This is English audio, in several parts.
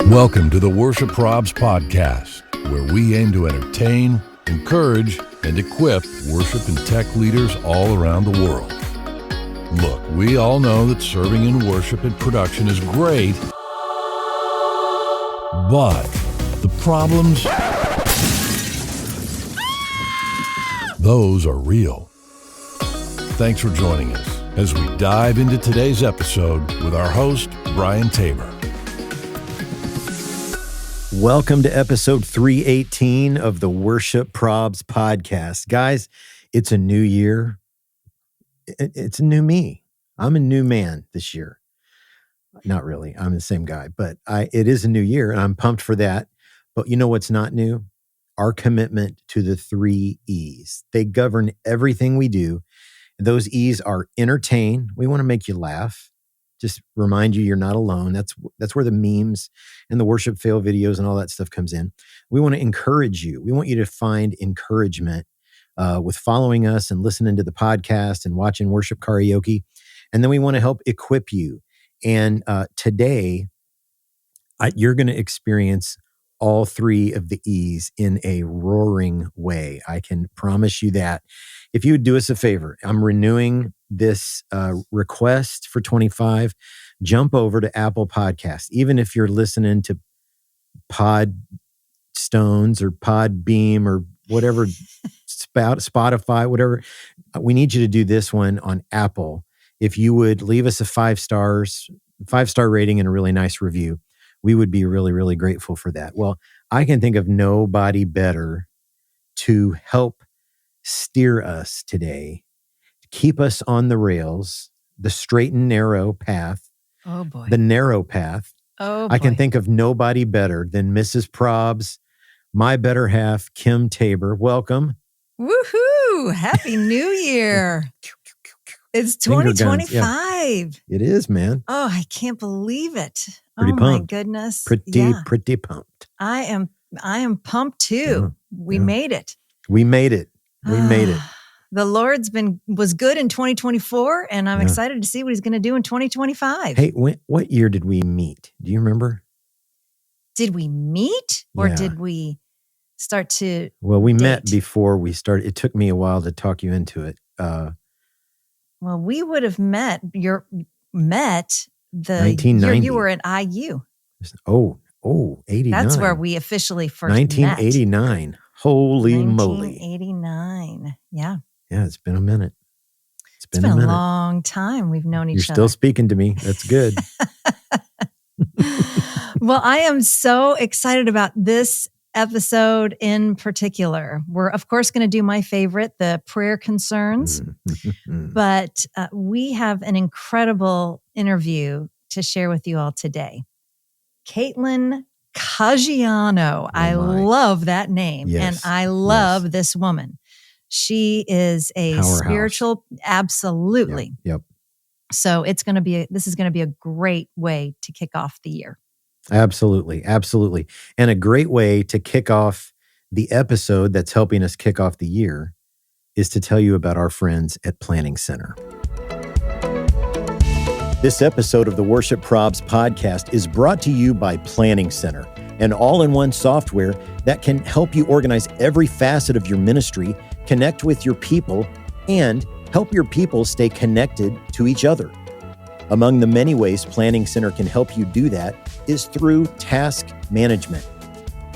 Welcome to the Worship Probs podcast, where we aim to entertain, encourage, and equip worship and tech leaders all around the world. Look, we all know that serving in worship and production is great, but the problems, those are real. Thanks for joining us as we dive into today's episode with our host, Brian Tabor. Welcome to episode 318 of the Worship Probs podcast. Guys, it's a new year. It's a new me. I'm a new man this year. Not really. I'm the same guy, but it is a new year and I'm pumped for that. But you know what's not new? Our commitment to the 3 E's. They govern everything we do. Those E's are entertain. We want to make you laugh. Just remind you you're not alone. That's where the memes and the worship fail videos and all that stuff comes in. We want to encourage you. We want you to find encouragement with following us and listening to the podcast and watching worship karaoke. And then we want to help equip you. And today, you're going to experience all 3 of the E's in a roaring way. I can promise you that. If you would do us a favor, I'm renewing this request for 25. Jump over to Apple Podcasts. Even if you're listening to Pod Stones or Podbeam or whatever, Spotify, whatever, we need you to do this one on Apple. If you would leave us a 5-star rating and a really nice review, we would be really, really grateful for that. Well, I can think of nobody better to help steer us today, keep us on the rails, the straight and narrow path. Oh boy. The narrow path. Oh boy. I can think of nobody better than Mrs. Probs, my better half, Kim Tabor. Welcome. Woohoo! Happy New Year. It's 2025. Yeah. It is, man. Oh, I can't believe it. Pretty pumped. My goodness. Pretty pumped. I am pumped too. We made it. We made it. The Lord's was good in 2024, and I'm excited to see what he's going to do in 2025. Hey, what year did we meet? Do you remember? Did we meet or did we start to Well, we date? met before we started. It took me a while to talk you into it. Well, we would have met the 1990. year you were at IU. 89. That's where we officially first 1989. met. Holy moly. 1989. Yeah. Yeah, it's been a minute. It's been a minute. long time we've known each You're other. still speaking to me. That's good. Well, I am so excited about this episode in particular. We're, of course, going to do my favorite, the prayer concerns. But we have an incredible interview to share with you all today. Caitlin Caggiano. I love that name. Yes. And I love this woman. She is a Powerhouse. spiritual, absolutely. Yep. So this is going to be a great way to kick off the year. Absolutely. And a great way to kick off the episode that's helping us kick off the year is to tell you about our friends at Planning Center. This episode of the Worship Probs podcast is brought to you by Planning Center, an all-in-one software that can help you organize every facet of your ministry, connect with your people, and help your people stay connected to each other. Among the many ways Planning Center can help you do that is through task management.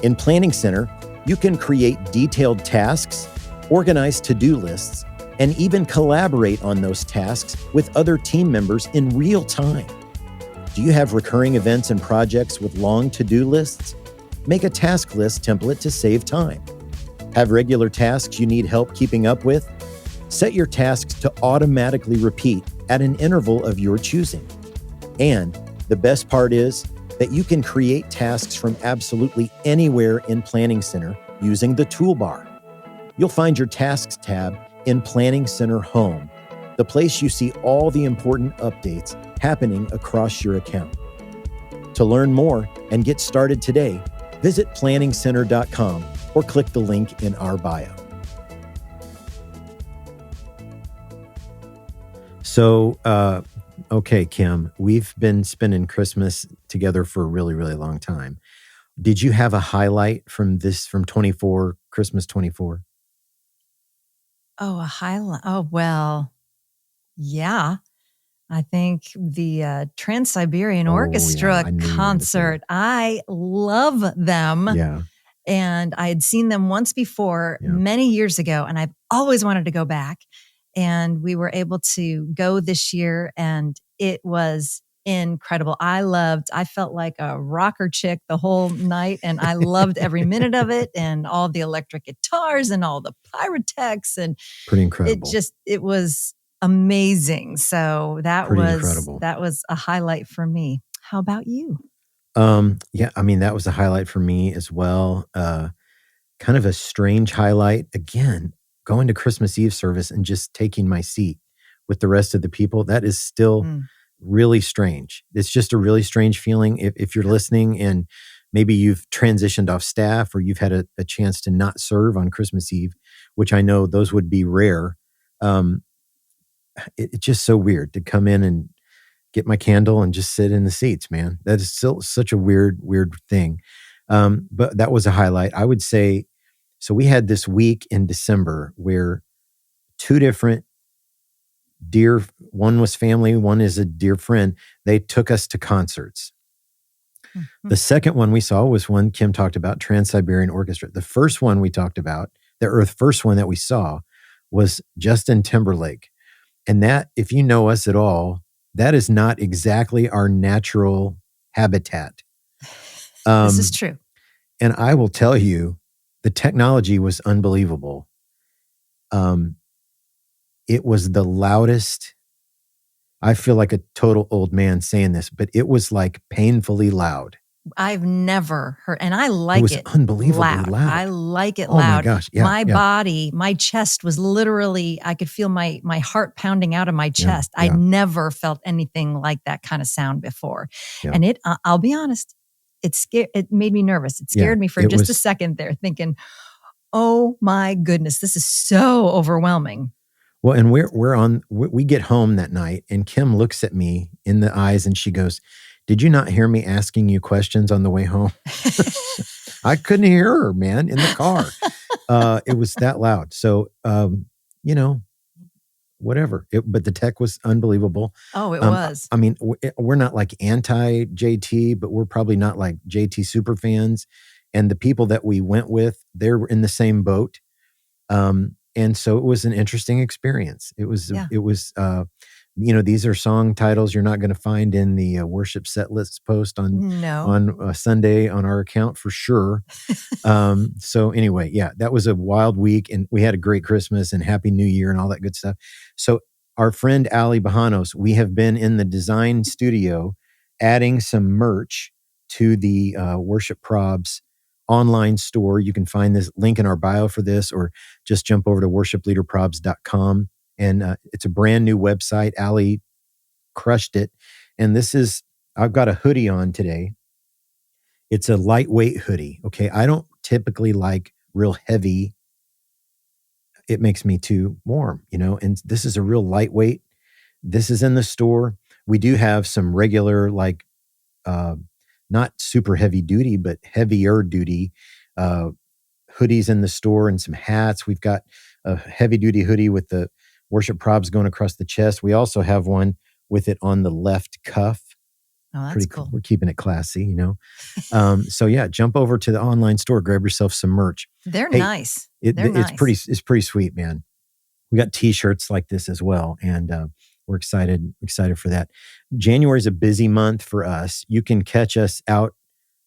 In Planning Center, you can create detailed tasks, organize to-do lists, and even collaborate on those tasks with other team members in real time. Do you have recurring events and projects with long to-do lists? Make a task list template to save time. Have regular tasks you need help keeping up with? Set your tasks to automatically repeat at an interval of your choosing. And the best part is that you can create tasks from absolutely anywhere in Planning Center using the toolbar. You'll find your Tasks tab in Planning Center Home, the place you see all the important updates happening across your account. To learn more and get started today, visit planningcenter.com or click the link in our bio. So Okay, Kim, we've been spending Christmas together for a really, really long time. Did you have a highlight from 24, Christmas 24? Oh, a highlight. Oh, well, yeah. I think the Trans-Siberian Oh, yeah. Orchestra I knew you were going to say that. concert. I love them. Yeah. And I had seen them once before Yeah. many years ago, and I've always wanted to go back. And we were able to go this year, and it was incredible. I felt like a rocker chick the whole night, and I loved every minute of it, and all the electric guitars and all the pyrotechs, and Pretty incredible. it was amazing. So Pretty incredible. that was a highlight for me. How about you? Yeah, I mean, that was a highlight for me as well. Kind of a strange highlight. Again, going to Christmas Eve service and just taking my seat with the rest of the people. That is still really strange. It's just a really strange feeling. If you're listening and maybe you've transitioned off staff or you've had a chance to not serve on Christmas Eve, which I know those would be rare. It's just so weird to come in and get my candle and just sit in the seats, man. That is still such a weird thing. But that was a highlight. I would say, so we had this week in December where two different one was family, one is a dear friend. They took us to concerts. Mm-hmm. The second one we saw was one Kim talked about, Trans-Siberian Orchestra. The first one we talked about, the first one that we saw was Justin Timberlake. And that, if you know us at all, that is not exactly our natural habitat. This is true. And I will tell you, the technology was unbelievable. It was the loudest. I feel like a total old man saying this, but it was like painfully loud. I've never heard, and I like it. It was unbelievably loud. I like it loud. Oh my gosh. Yeah, my body, my chest was literally, I could feel my heart pounding out of my chest. I never felt anything like that kind of sound before. Yeah. And I'll be honest, it made me nervous. It scared me for just a second there, thinking, oh my goodness, this is so overwhelming. Well, and we get home that night and Kim looks at me in the eyes and she goes, "Did you not hear me asking you questions on the way home?" I couldn't hear her, man, in the car. It was that loud. So, whatever. But the tech was unbelievable. Oh, it was. I mean, we're not like anti-JT, but we're probably not like JT super fans. And the people that we went with, they're in the same boat. And so it was an interesting experience. It was, these are song titles you're not going to find in the worship set list post on Sunday on our account for sure. So anyway, that was a wild week and we had a great Christmas and Happy New Year and all that good stuff. So our friend Ali Bajanos, we have been in the design studio adding some merch to the Worship Probs online store. You can find this link in our bio for this, or just jump over to worshipleaderprobs.com. And it's a brand new website. Ali crushed it. And I've got a hoodie on today. It's a lightweight hoodie. Okay. I don't typically like real heavy. It makes me too warm, and this is a real lightweight. This is in the store. We do have some regular, not super heavy duty, but heavier duty hoodies in the store and some hats. We've got a heavy duty hoodie with the Worship Probs going across the chest. We also have one with it on the left cuff. Oh, that's pretty cool. We're keeping it classy, So jump over to the online store, grab yourself some merch. They're nice. It's pretty sweet, man. We got t-shirts like this as well. And we're excited for that. January is a busy month for us. You can catch us out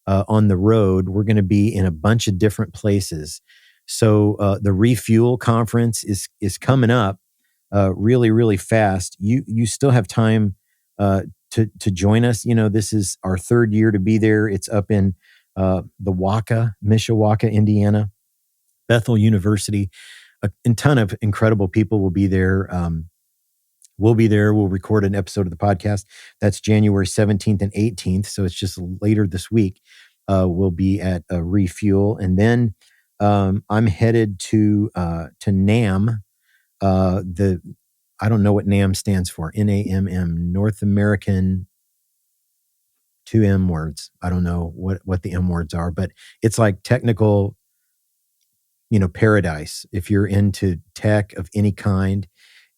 on the road. We're going to be in a bunch of different places. So the Refuel conference is coming up really, really fast. You still have time to join us. This is our third year to be there. It's up in Mishawaka, Indiana, Bethel University. A ton of incredible people will be there. We'll be there. We'll record an episode of the podcast. That's January 17th and 18th. So it's just later this week. We'll be at Refuel. And then I'm headed to NAM, the I don't know what NAM stands for. NAMM, North American, 2 M words. I don't know what the M words are, but it's like technical, paradise if you're into tech of any kind.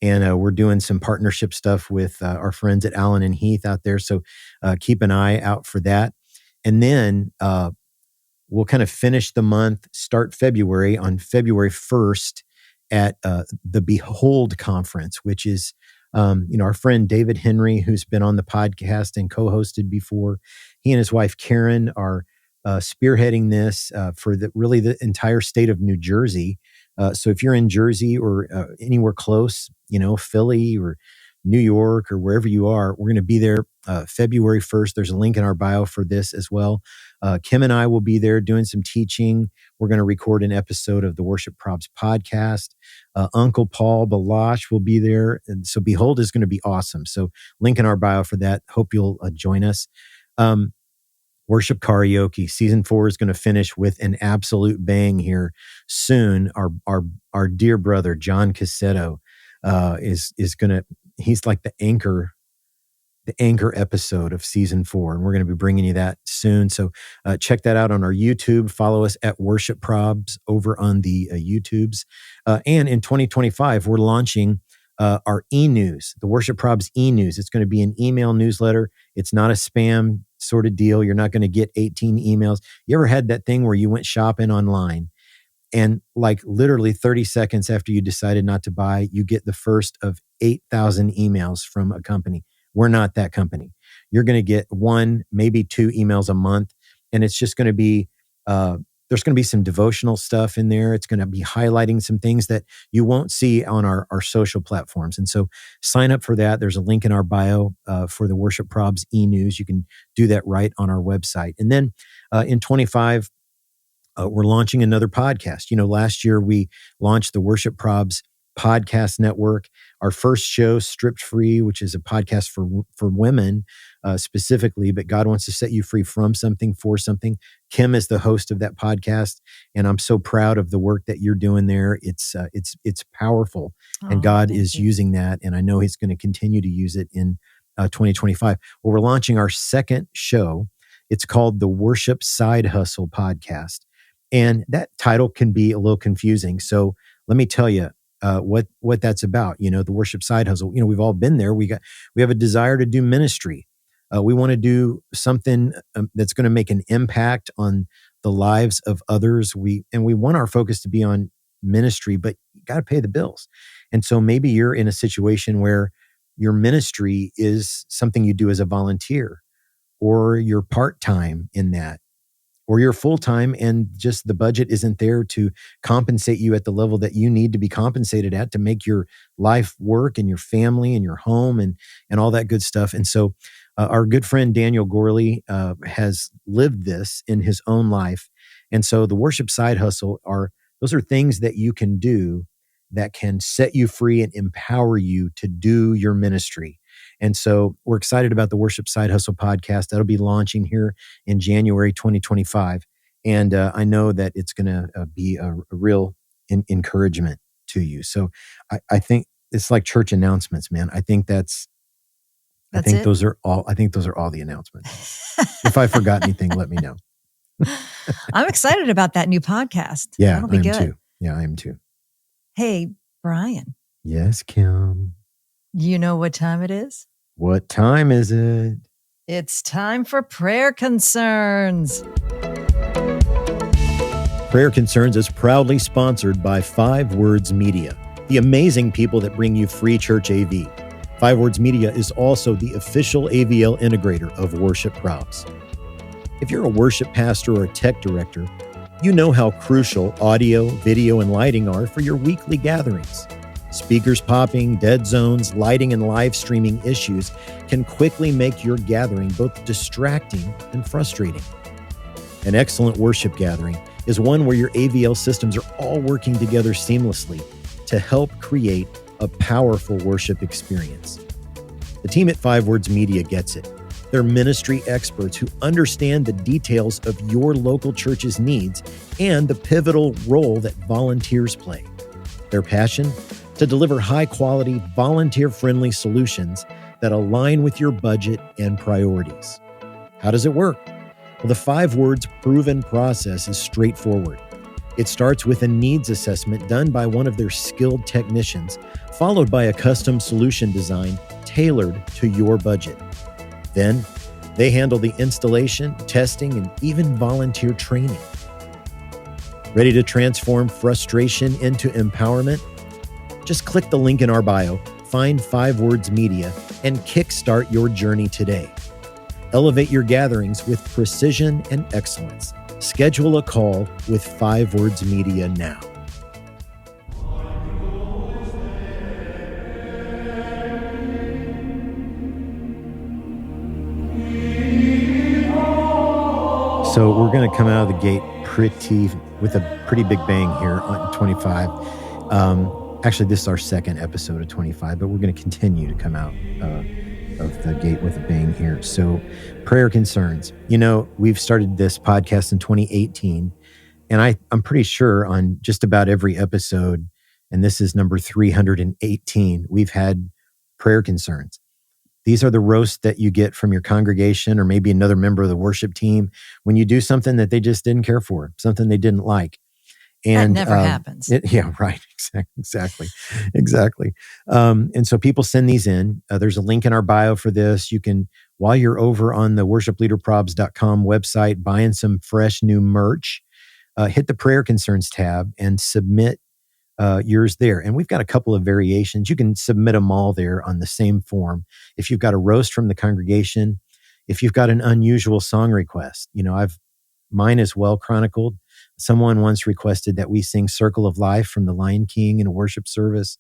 And we're doing some partnership stuff with our friends at Allen and Heath out there. So keep an eye out for that. And then we'll kind of finish the month, start February on February 1st at the Behold Conference, which is, our friend David Henry, who's been on the podcast and co-hosted before. He and his wife, Karen, are spearheading this for the entire state of New Jersey. So if you're in Jersey or anywhere close, Philly or New York or wherever you are, we're going to be there February 1st. There's a link in our bio for this as well. Kim and I will be there doing some teaching. We're going to record an episode of the Worship Probs podcast. Uncle Paul Balash will be there. And so Behold is going to be awesome. So link in our bio for that. Hope you'll join us. Worship Karaoke Season 4 is going to finish with an absolute bang here soon. Our dear brother, John Cassetto, is going to, he's like the anchor episode of Season 4, and we're going to be bringing you that soon. So check that out on our YouTube. Follow us at Worship Probs over on the YouTubes. And in 2025, we're launching our e-news, the Worship Probs e-news. It's going to be an email newsletter. It's not a spam sort of deal. You're not going to get 18 emails. You ever had that thing where you went shopping online and like literally 30 seconds after you decided not to buy, you get the first of 8,000 emails from a company? We're not that company. You're going to get 1, maybe 2 emails a month. And it's just going to be, there's going to be some devotional stuff in there. It's going to be highlighting some things that you won't see on our social platforms. And so sign up for that. There's a link in our bio for the Worship Probs e-news. You can do that right on our website. And then in 25, we're launching another podcast. Last year we launched the Worship Probs podcast network. Our first show, Stripped Free, which is a podcast for women specifically, but God wants to set you free from something, for something. Kim is the host of that podcast, and I'm so proud of the work that you're doing there. It's powerful, and God is using that, and I know He's going to continue to use it in 2025. Well, we're launching our second show. It's called the Worship Side Hustle Podcast, and that title can be a little confusing. So let me tell you what that's about. The worship side hustle. We've all been there. We have a desire to do ministry. We want to do something that's going to make an impact on the lives of others. We want our focus to be on ministry, but you got to pay the bills. And so maybe you're in a situation where your ministry is something you do as a volunteer, or you're part-time in that, or you're full-time and just the budget isn't there to compensate you at the level that you need to be compensated at to make your life work and your family and your home and all that good stuff. And so our good friend Daniel Gorley has lived this in his own life. And so the worship side hustle those are things that you can do that can set you free and empower you to do your ministry. And so we're excited about the Worship Side Hustle podcast. That'll be launching here in January 2025. And I know that it's going to be a real encouragement to you. So I think it's like church announcements, man. I think those are all the announcements. If I forgot anything, let me know. I'm excited about that new podcast. Yeah, that'll be good. Too. Yeah, I am too. Hey, Brian. Yes, Kim. You know what time it is? What time is it? It's time for Prayer Concerns. Prayer Concerns is proudly sponsored by 5 Words Media, the amazing people that bring you free church AV. 5 Words Media is also the official AVL integrator of Worship Probs. If you're a worship pastor or a tech director, you know how crucial audio, video, and lighting are for your weekly gatherings. Speakers popping, dead zones, lighting, and live streaming issues can quickly make your gathering both distracting and frustrating. An excellent worship gathering is one where your AVL systems are all working together seamlessly to help create a powerful worship experience. The team at 5 Words Media gets it. They're ministry experts who understand the details of your local church's needs and the pivotal role that volunteers play. Their passion? to deliver high-quality, volunteer-friendly solutions that align with your budget and priorities. How does it work? Well, the 5 words proven process is straightforward. It starts with a needs assessment done by one of their skilled technicians, followed by a custom solution design tailored to your budget. Then, they handle the installation, testing, and even volunteer training. Ready to transform frustration into empowerment? Just click the link in our bio, find 5 Words Media, and kickstart your journey today. Elevate your gatherings with precision and excellence. Schedule a call with 5 Words Media now. So we're going to come out of the gate with a pretty big bang here on 25. Actually, this is our second episode of 25, but we're going to continue to come out of the gate with a bang here. So prayer concerns. We've started this podcast in 2018, and I'm pretty sure on just about every episode, and this is number 318, we've had prayer concerns. These are the roasts that you get from your congregation or maybe another member of the worship team when you do something that they just didn't care for, something they didn't like. And that never happens. Yeah, right. Exactly. And so people send these in. There's a link in our bio for this. You can, while you're over on the worshipleaderprobs.com website, buying some fresh new merch, hit the prayer concerns tab and submit yours there. And we've got a couple of variations. You can submit them all there on the same form. If you've got a roast from the congregation, if you've got an unusual song request, mine is well chronicled. Someone once requested that we sing Circle of Life from The Lion King in a worship service.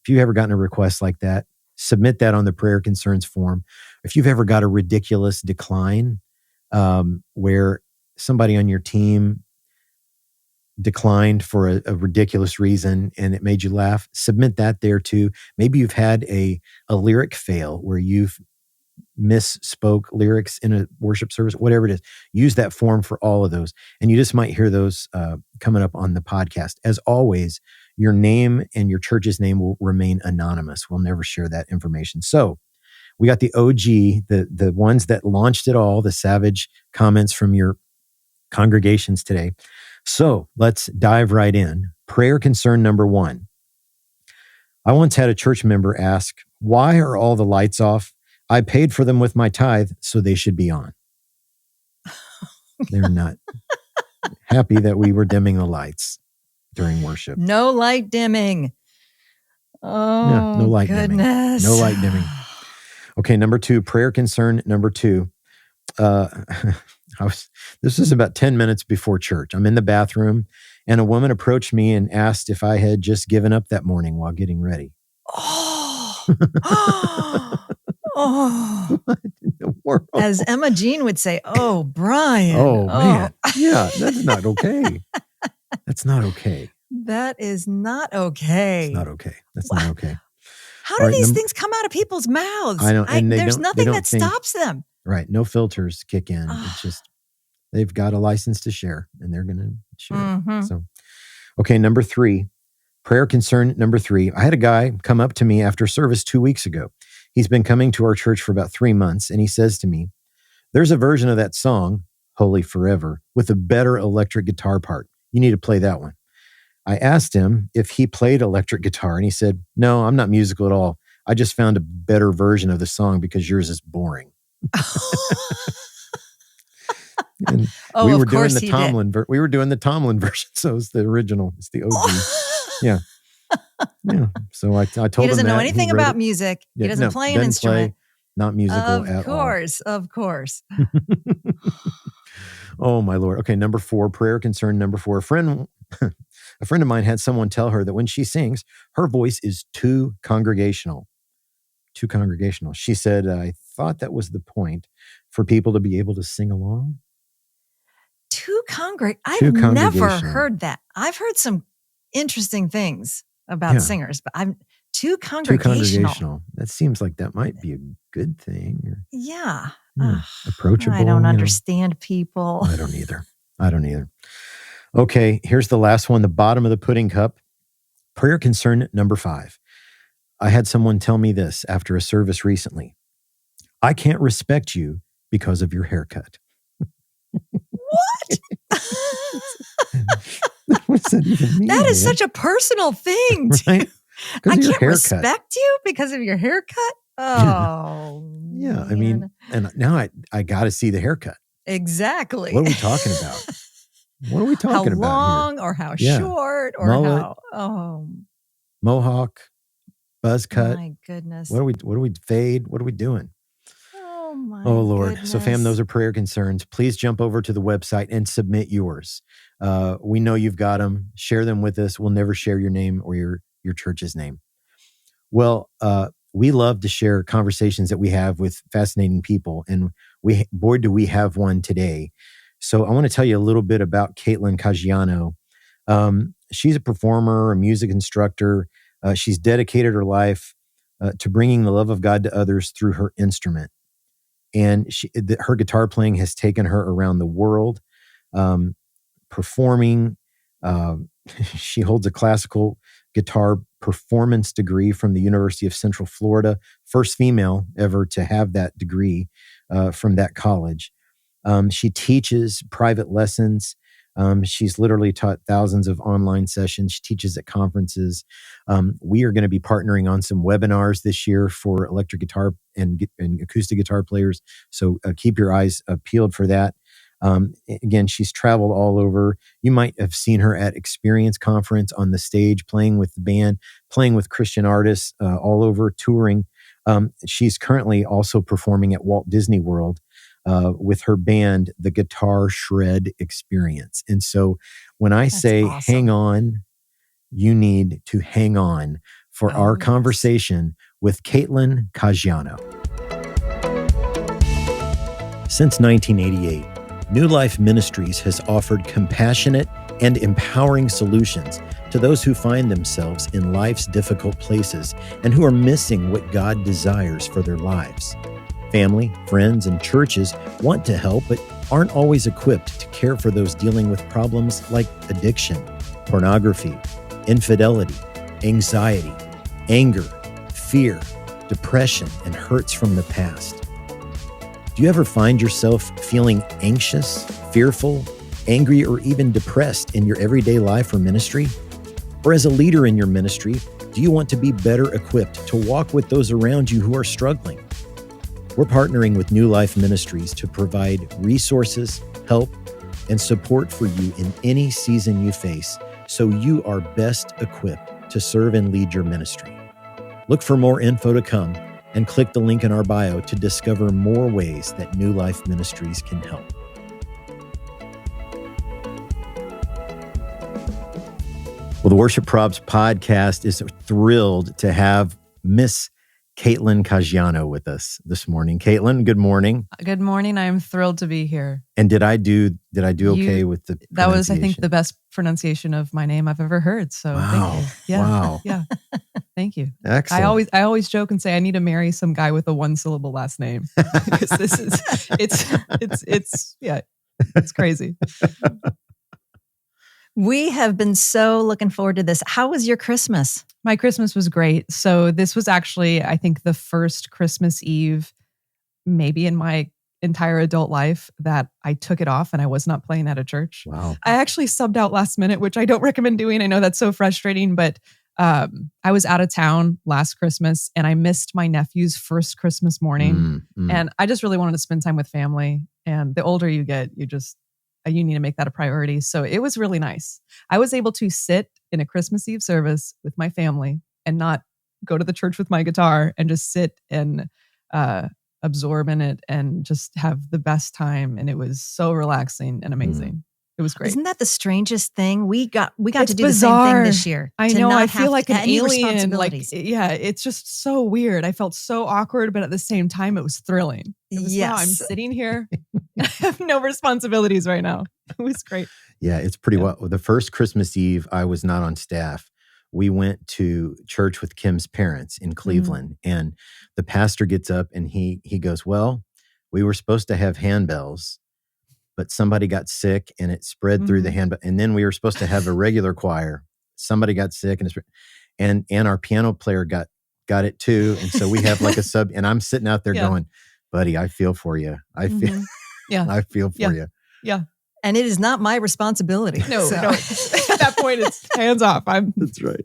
If you've ever gotten a request like that, submit that on the prayer concerns form. If you've ever got a ridiculous decline where somebody on your team declined for a ridiculous reason and it made you laugh, submit that there too. Maybe you've had a lyric fail where you've misspoke lyrics in a worship service, whatever it is. Use that form for all of those. And you just might hear those coming up on the podcast. As always, your name and your church's name will remain anonymous. We'll never share that information. So we got the OG, the ones that launched it all, the savage comments from your congregations today. So let's dive right in. Prayer concern number 1. I once had a church member ask, "Why are all the lights off? I paid for them with my tithe, so they should be on." They're not happy that we were dimming the lights during worship. No light dimming. Oh, yeah, no light goodness. dimming. No light dimming. Okay, number 2, prayer concern number 2. This was about 10 minutes before church. I'm in the bathroom, and a woman approached me and asked if I had just given up that morning while getting ready. Oh. What in the world? As Emma Jean would say, "Oh, Brian." Oh, man. Yeah, that's not okay. That's not okay. That is not okay. It's not okay. That's not okay. How do these things come out of people's mouths? I know. And there's nothing that stops them. Right. No filters kick in. It's just, they've got a license to share and they're going to share. Mm-hmm. So, okay. Number 3, prayer concern number 3. I had a guy come up to me after service 2 weeks ago. He's been coming to our church for about 3 months. And he says to me, "There's a version of that song, Holy Forever, with a better electric guitar part. You need to play that one." I asked him if he played electric guitar, and he said, "No, I'm not musical at all. I just found a better version of the song because yours is boring." And we were doing the Tomlin. We were doing the Tomlin version, so it's the original. It's the OG. Yeah. So I told him he doesn't know anything about music. Yeah, he doesn't play an instrument. Not musical at all. Of course. Oh my Lord. Okay, number 4, prayer concern number 4. A friend of mine had someone tell her that when she sings, her voice is too congregational. Too congregational. She said, "I thought that was the point, for people to be able to sing along." I've never heard that. I've heard some interesting things about singers, but I'm too congregational. That seems like that might be a good thing. Yeah. Approachable. I don't understand people. I don't either. Okay, here's the last one, the bottom of the pudding cup. Prayer concern number 5. I had someone tell me this after a service recently. I can't respect you because of your haircut. What? What does that even mean? That is such a personal thing. Right? I can't respect you because of your haircut? Oh, yeah. man. I mean, and now I got to see the haircut. Exactly. What are we talking about? What are we talking about How long here? or how Yeah. short or Mullet, how? Oh, mohawk, buzz cut. my goodness. What are we fade? What are we doing? Oh, my Oh, Lord. goodness. So, fam, those are prayer concerns. Please jump over to the website and submit yours. We know you've got them. Share them with us. We'll never share your name or your church's name. Well, we love to share conversations that we have with fascinating people. And boy, do we have one today. So I want to tell you a little bit about Caitlin Caggiano. She's a performer, a music instructor. She's dedicated her life to bringing the love of God to others through her instrument. And her guitar playing has taken her around the world, performing. She holds a classical guitar performance degree from the University of Central Florida, first female ever to have that degree from that college. She teaches private lessons. She's literally taught thousands of online sessions. She teaches at conferences. We are going to be partnering on some webinars this year for electric guitar and acoustic guitar players. So keep your eyes peeled for that. Again, she's traveled all over. You might have seen her at Experience Conference on the stage, playing with the band, playing with Christian artists all over, touring. She's currently also performing at Walt Disney World with her band, the Guitar Shred Experience. And so when I say awesome. hang on, you need to hang on for our conversation with Caitlin Caggiano. Since 1988, New Life Ministries has offered compassionate and empowering solutions to those who find themselves in life's difficult places and who are missing what God desires for their lives. Family, friends, and churches want to help, but aren't always equipped to care for those dealing with problems like addiction, pornography, infidelity, anxiety, anger, fear, depression, and hurts from the past. Do you ever find yourself feeling anxious, fearful, angry, or even depressed in your everyday life or ministry? Or as a leader in your ministry, do you want to be better equipped to walk with those around you who are struggling? We're partnering with New Life Ministries to provide resources, help, and support for you in any season you face, so you are best equipped to serve and lead your ministry. Look for more info to come and click the link in our bio to discover more ways that New Life Ministries can help. Well, the Worship Probs podcast is thrilled to have Miss Caitlin Caggiano with us this morning. Caitlin, good morning. Good morning. I'm thrilled to be here. And did I do okay with the That was, I think, the best pronunciation of my name I've ever heard. So thank you. Yeah. Wow. Yeah. Thank you. Excellent. I always joke and say I need to marry some guy with a 1-syllable last name because this is it's crazy. We have been so looking forward to this. How was your Christmas? My Christmas was great. So this was actually, I think, the first Christmas Eve, maybe in my entire adult life, that I took it off and I was not playing at a church. Wow. I actually subbed out last minute, which I don't recommend doing. I know that's so frustrating, but I was out of town last Christmas and I missed my nephew's first Christmas morning. And I just really wanted to spend time with family. And the older you get, you need to make that a priority. So it was really nice. I was able to sit in a Christmas Eve service with my family and not go to the church with my guitar and just sit and absorb in it and just have the best time. And it was so relaxing and amazing. It was great. Isn't that the strangest thing? We got It's to do bizarre. the same thing this year. I to know. not I feel have like an any alien. responsibilities. Yeah, it's just so weird. I felt so awkward, but at the same time, it was thrilling. It was, wow, I'm sitting here. I have no responsibilities right now. It was great. Yeah, it's pretty well. The first Christmas Eve, I was not on staff. We went to church with Kim's parents in Cleveland, and the pastor gets up and he goes, "Well, we were supposed to have handbells, but somebody got sick and it spread through the handbell. And then we were supposed to have a regular choir, somebody got sick, and our piano player got it too, and so we have like a sub. And I'm sitting out there going, "Buddy, I feel for you. I feel, I feel for you." Yeah. And it is not my responsibility. No. At that point, it's hands off. That's right.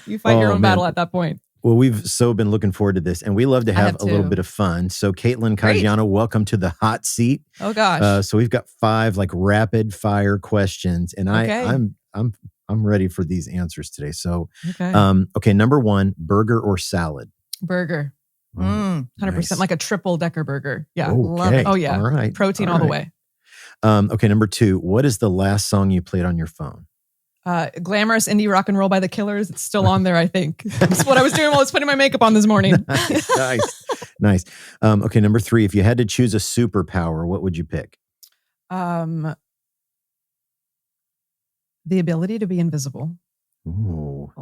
You fight your own battle at that point. Well, we've so been looking forward to this, and we love to have a little bit of fun. So, Caitlin Caggiano, welcome to the hot seat. Oh gosh! So we've got 5 like rapid fire questions, and I'm ready for these answers today. So, okay, number 1, burger or salad? Burger. 100%, nice. Like a triple decker burger. Yeah, love it. Oh yeah, all right, protein all the way. Okay, number 2, what is the last song you played on your phone? Glamorous Indie Rock and Roll by the Killers. It's still on there, I think. That's what I was doing while I was putting my makeup on this morning. Nice. Okay, number 3, if you had to choose a superpower, what would you pick? The ability to be invisible. Ooh.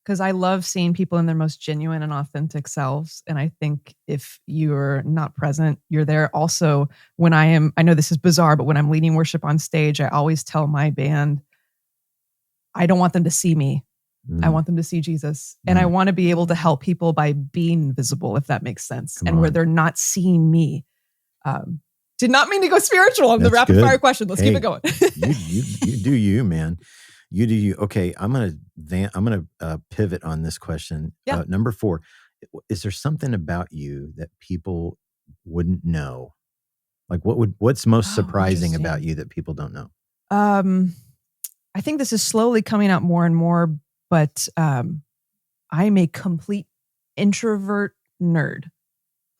Because I love seeing people in their most genuine and authentic selves. And I think if you're not present, you're there. Also, when I know this is bizarre, but when I'm leading worship on stage, I always tell my band, I don't want them to see me. I want them to see Jesus. And I want to be able to help people by being visible, if that makes sense. Where they're not seeing me. Did not mean to go spiritual on the rapid fire question. Let's keep it going. you do you, man. You do you. Okay, I'm gonna pivot on this question. Yeah. Number 4, is there something about you that people wouldn't know? Like what's most surprising about you that people don't know? I think this is slowly coming out more and more, but I'm a complete introvert nerd.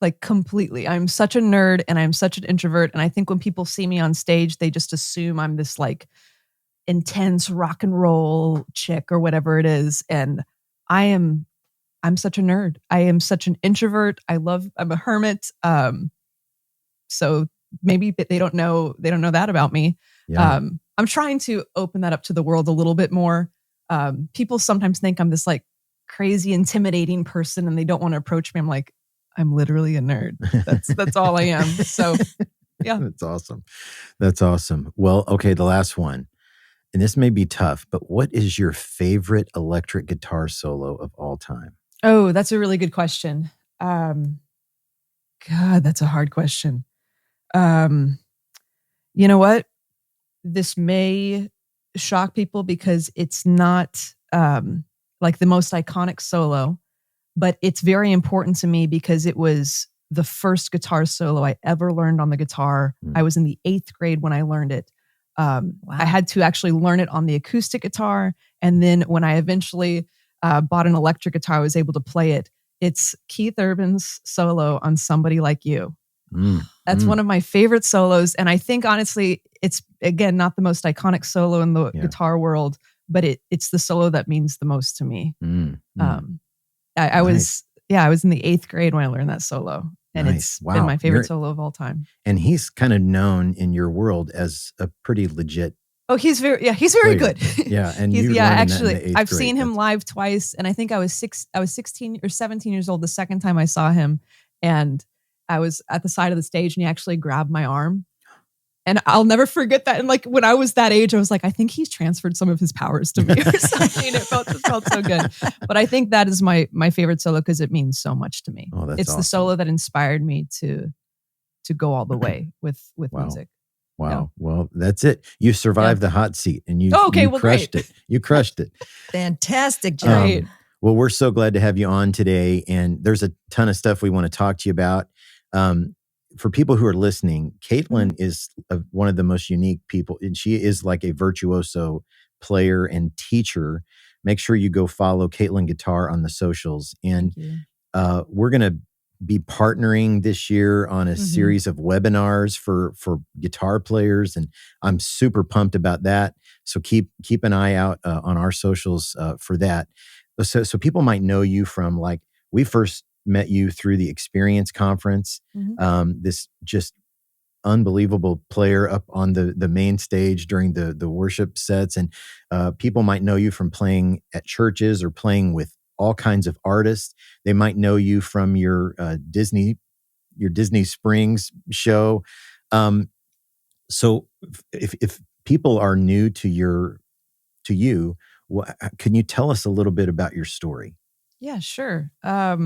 Like completely. I'm such a nerd and I'm such an introvert. And I think when people see me on stage, they just assume I'm this like intense rock and roll chick or whatever it is. And I'm such a nerd. I am such an introvert. I'm a hermit. So maybe they don't know that about me. Yeah. I'm trying to open that up to the world a little bit more. People sometimes think I'm this like crazy, intimidating person and they don't want to approach me. I'm like, I'm literally a nerd. That's all I am. So yeah. That's awesome. Well, okay, the last one. And this may be tough, but what is your favorite electric guitar solo of all time? Oh, that's a really good question. God, that's a hard question. You know what? This may shock people because it's not like the most iconic solo, but it's very important to me because it was the first guitar solo I ever learned on the guitar. I was in the 8th grade when I learned it. I had to actually learn it on the acoustic guitar. And then when I eventually bought an electric guitar, I was able to play it. It's Keith Urban's solo on Somebody Like You. That's one of my favorite solos. And I think, honestly, it's, again, not the most iconic solo in the guitar world, but it's the solo that means the most to me. I was in the 8th grade when I learned that solo. And it's been my favorite solo of all time. And he's kind of known in your world as a pretty legit. Oh, he's very good. Yeah. And actually, I've seen him live twice. And I think I was 16 or 17 years old the second time I saw him. And I was at the side of the stage and he actually grabbed my arm. And I'll never forget that. And like when I was that age, I was like, I think he's transferred some of his powers to me or something. It felt so good. But I think that is my favorite solo because it means so much to me. It's awesome. The solo that inspired me to go all the way with music. Wow. Yeah. Well, that's it. You survived the hot seat and you crushed it. You crushed it. Fantastic job. Well, we're so glad to have you on today. And there's a ton of stuff we want to talk to you about. For people who are listening, Caitlin is one of the most unique people. And she is like a virtuoso player and teacher. Make sure you go follow Caitlin Guitar on the socials. And we're going to be partnering this year on a series of webinars for guitar players. And I'm super pumped about that. So keep an eye out on our socials for that. So people might know you from, like, we first met you through the Experience Conference. This just unbelievable player up on the main stage during the worship sets. And people might know you from playing at churches or playing with all kinds of artists. They might know you from your Disney Springs show. So if people are new to you, Can you tell us a little bit about your story? Yeah, sure. I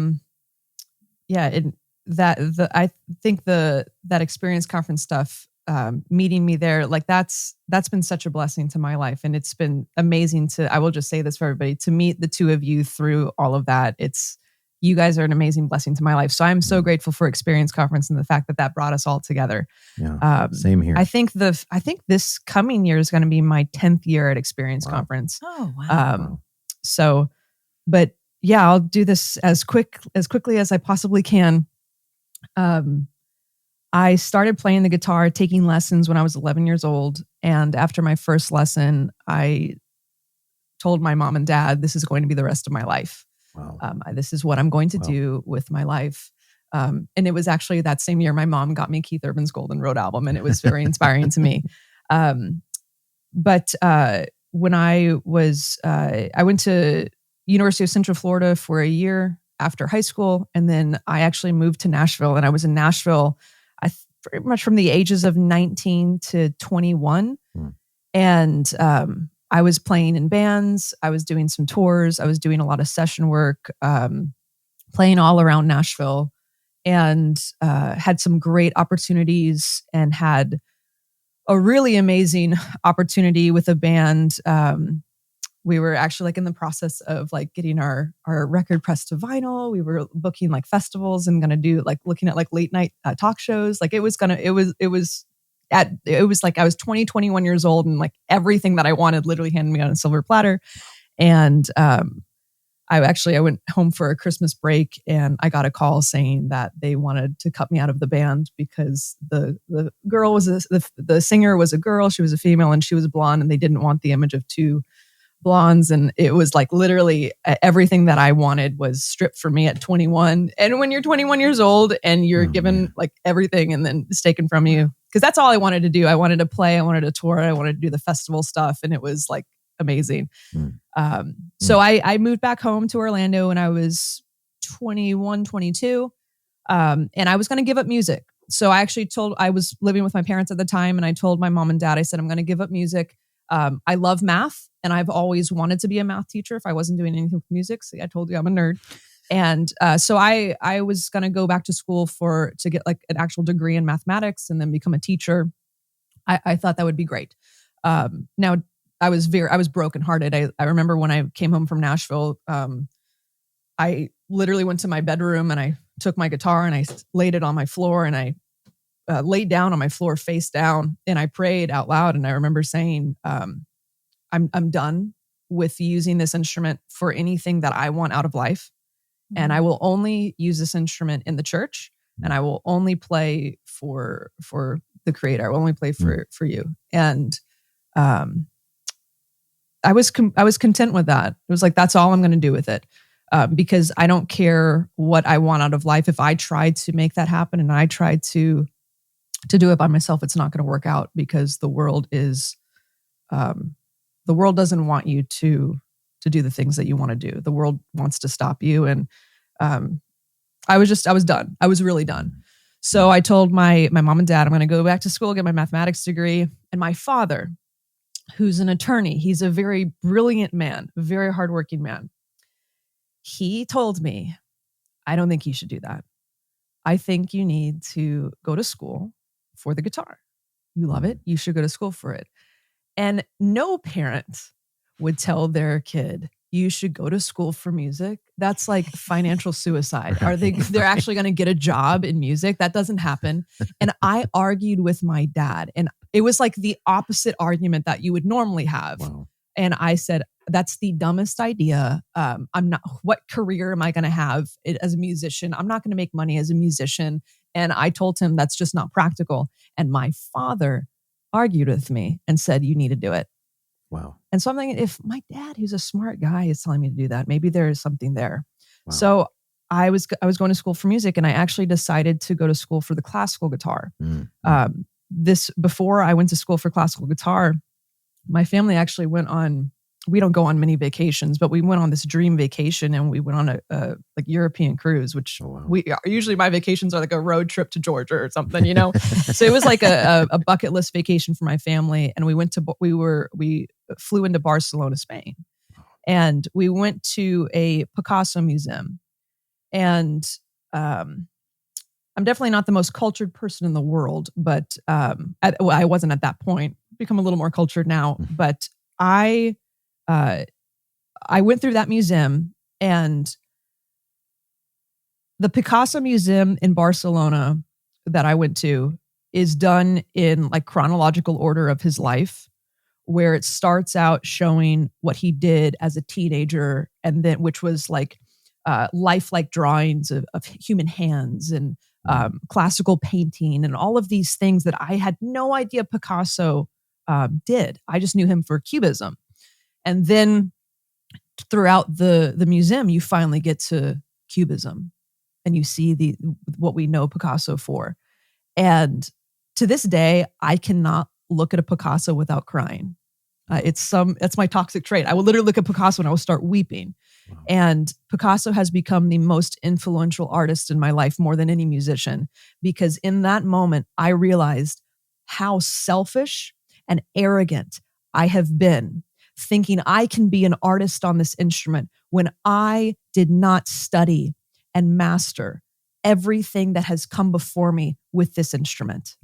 think that experience conference stuff, meeting me there, like that's been such a blessing to my life. And it's been amazing I will just say this for everybody, to meet the two of you through all of that. You guys are an amazing blessing to my life. So I'm so grateful for Experience Conference and the fact that brought us all together. Yeah, same here. I think this coming year is going to be my 10th year at Experience Conference. Oh, wow. So, but yeah, I'll do this as quickly as I possibly can. I started playing the guitar, taking lessons when I was 11 years old. And after my first lesson, I told my mom and dad, this is going to be the rest of my life. Wow. This is what I'm going to do with my life. And it was actually that same year my mom got me Keith Urban's Golden Road album, and it was very inspiring to me. But when I went to University of Central Florida for a year after high school, and then I actually moved to Nashville, and I was in Nashville pretty much from the ages of 19 to 21. And I was playing in bands. I was doing some tours. I was doing a lot of session work, playing all around Nashville, and had some great opportunities, and had a really amazing opportunity with a band. We were actually like in the process of like getting our record pressed to vinyl. We were booking like festivals and going to do like looking at like late night talk shows. Like it was like I was 21 years old, and like everything that I wanted literally handed me on a silver platter. And I went home for a Christmas break, and I got a call saying that they wanted to cut me out of the band because the girl was the singer was a girl, she was a female, and she was blonde, and they didn't want the image of two blondes. And it was like literally everything that I wanted was stripped from me at 21. And when you're 21 years old and you're given like everything and then it's taken from you, because that's all I wanted to do. I wanted to play, I wanted to tour, I wanted to do the festival stuff. And it was like amazing. So I moved back home to Orlando when I was 21, 22. And I was going to give up music. So I was living with my parents at the time, and I told my mom and dad, I said, I'm going to give up music. I love math, and I've always wanted to be a math teacher if I wasn't doing anything with music. See, I told you I'm a nerd. And so I was going to go back to school to get like an actual degree in mathematics and then become a teacher. I thought that would be great. Now I was brokenhearted. I remember when I came home from Nashville, I literally went to my bedroom and I took my guitar and I laid it on my floor, and I laid down on my floor face down, and I prayed out loud. And I remember saying, I'm done with using this instrument for anything that I want out of life. And I will only use this instrument in the church, and I will only play for the Creator. I will only play for you. And I was content with that. It was like, that's all I'm going to do with it. Because I don't care what I want out of life. If I tried to make that happen and I tried to do it by myself, it's not going to work out, because the world doesn't want you to do the things that you want to do. The world wants to stop you. And I was done. I was really done. So I told my mom and dad, I'm going to go back to school, get my mathematics degree. And my father, who's an attorney, he's a very brilliant man, very hardworking man. He told me, I don't think you should do that. I think you need to go to school for the guitar. You love it. You should go to school for it. And no parent would tell their kid, you should go to school for music. That's like financial suicide. They're actually going to get a job in music? That doesn't happen. And I argued with my dad, and it was like the opposite argument that you would normally have. Wow. And I said, that's the dumbest idea. What career am I going to have as a musician? I'm not going to make money as a musician. And I told him that's just not practical. And my father argued with me and said, you need to do it. Wow. And so I'm thinking, if my dad, who's a smart guy, is telling me to do that, maybe there is something there. Wow. So I was going to school for music, and I actually decided to go to school for the classical guitar. Before I went to school for classical guitar, my family actually we don't go on many vacations, but we went on this dream vacation, and we went on a like European cruise, which usually my vacations are like a road trip to Georgia or something, you know? So it was like a bucket list vacation for my family. And we flew into Barcelona, Spain. And we went to a Picasso museum. And I'm definitely not the most cultured person in the world, but I wasn't at that point. Become a little more cultured now. But I went through that museum, and the Picasso Museum in Barcelona that I went to is done in like chronological order of his life, where it starts out showing what he did as a teenager, and then which was like lifelike drawings of human hands and classical painting and all of these things that I had no idea Picasso did. I just knew him for Cubism. And then throughout the museum, you finally get to Cubism, and you see what we know Picasso for. And to this day, I cannot look at a Picasso without crying. That's my toxic trait. I will literally look at Picasso and I will start weeping. Wow. And Picasso has become the most influential artist in my life more than any musician, because in that moment, I realized how selfish and arrogant I have been, thinking I can be an artist on this instrument when I did not study and master everything that has come before me with this instrument.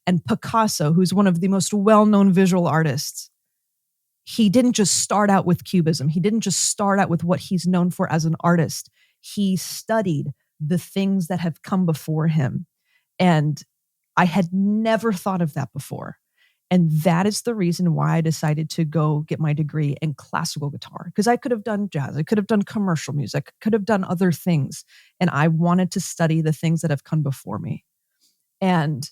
And Picasso, who's one of the most well-known visual artists, he didn't just start out with Cubism. He didn't just start out with what he's known for as an artist. He studied the things that have come before him. And I had never thought of that before. And that is the reason why I decided to go get my degree in classical guitar, because I could have done jazz, I could have done commercial music, I could have done other things. And I wanted to study the things that have come before me. And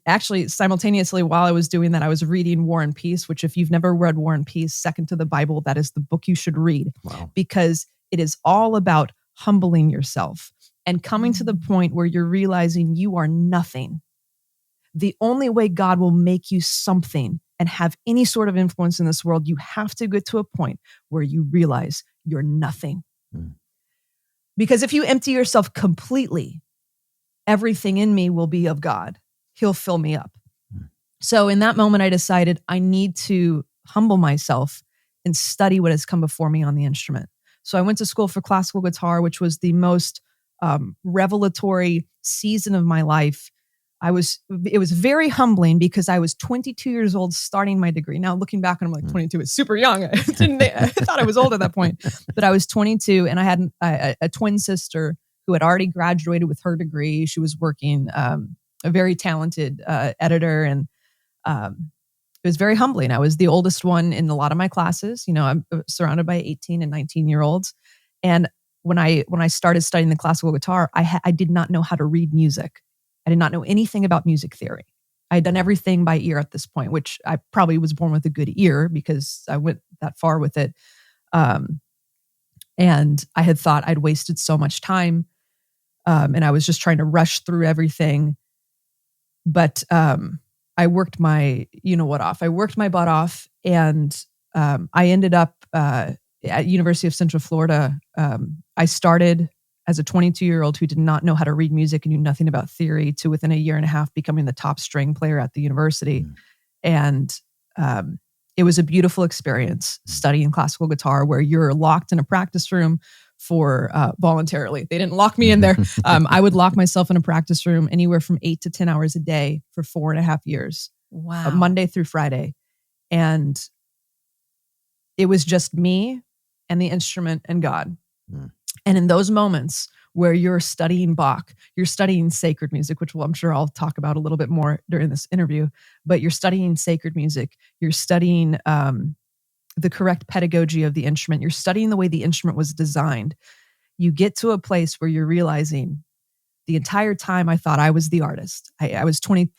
actually simultaneously while I was doing that, I was reading War and Peace, which if you've never read War and Peace, second to the Bible, that is the book you should read. Wow. Because it is all about humbling yourself and coming to the point where you're realizing you are nothing. The only way God will make you something and have any sort of influence in this world, you have to get to a point where you realize you're nothing. Because if you empty yourself completely, everything in me will be of God. He'll fill me up. So in that moment, I decided I need to humble myself and study what has come before me on the instrument. So I went to school for classical guitar, which was the most revelatory season of my life. It was very humbling because I was 22 years old starting my degree. Now looking back, I'm like 22 is super young. I thought I was old at that point, but I was 22 and I had a twin sister who had already graduated with her degree. She was working a very talented editor, and it was very humbling. I was the oldest one in a lot of my classes. You know, I'm surrounded by 18 and 19-year-olds. And when I started studying the classical guitar, I did not know how to read music. I did not know anything about music theory. I had done everything by ear at this point, which I probably was born with a good ear because I went that far with it. And I had thought I'd wasted so much time. And I was just trying to rush through everything. But I worked my, off. I worked my butt off. And I ended up at University of Central Florida. I started as a 22-year-old who did not know how to read music and knew nothing about theory, to within a year and a half becoming the top string player at the university. And it was a beautiful experience studying classical guitar, where you're locked in a practice room for voluntarily. They didn't lock me in there. I would lock myself in a practice room anywhere from 8 to 10 hours a day for 4.5 years. Wow. Monday through Friday. And it was just me and the instrument and God. And in those moments where you're studying Bach, you're studying sacred music, which I'm sure I'll talk about a little bit more during this interview, but you're studying sacred music, you're studying the correct pedagogy of the instrument, you're studying the way the instrument was designed. You get to a place where you're realizing the entire time I thought I was the artist. I was 20,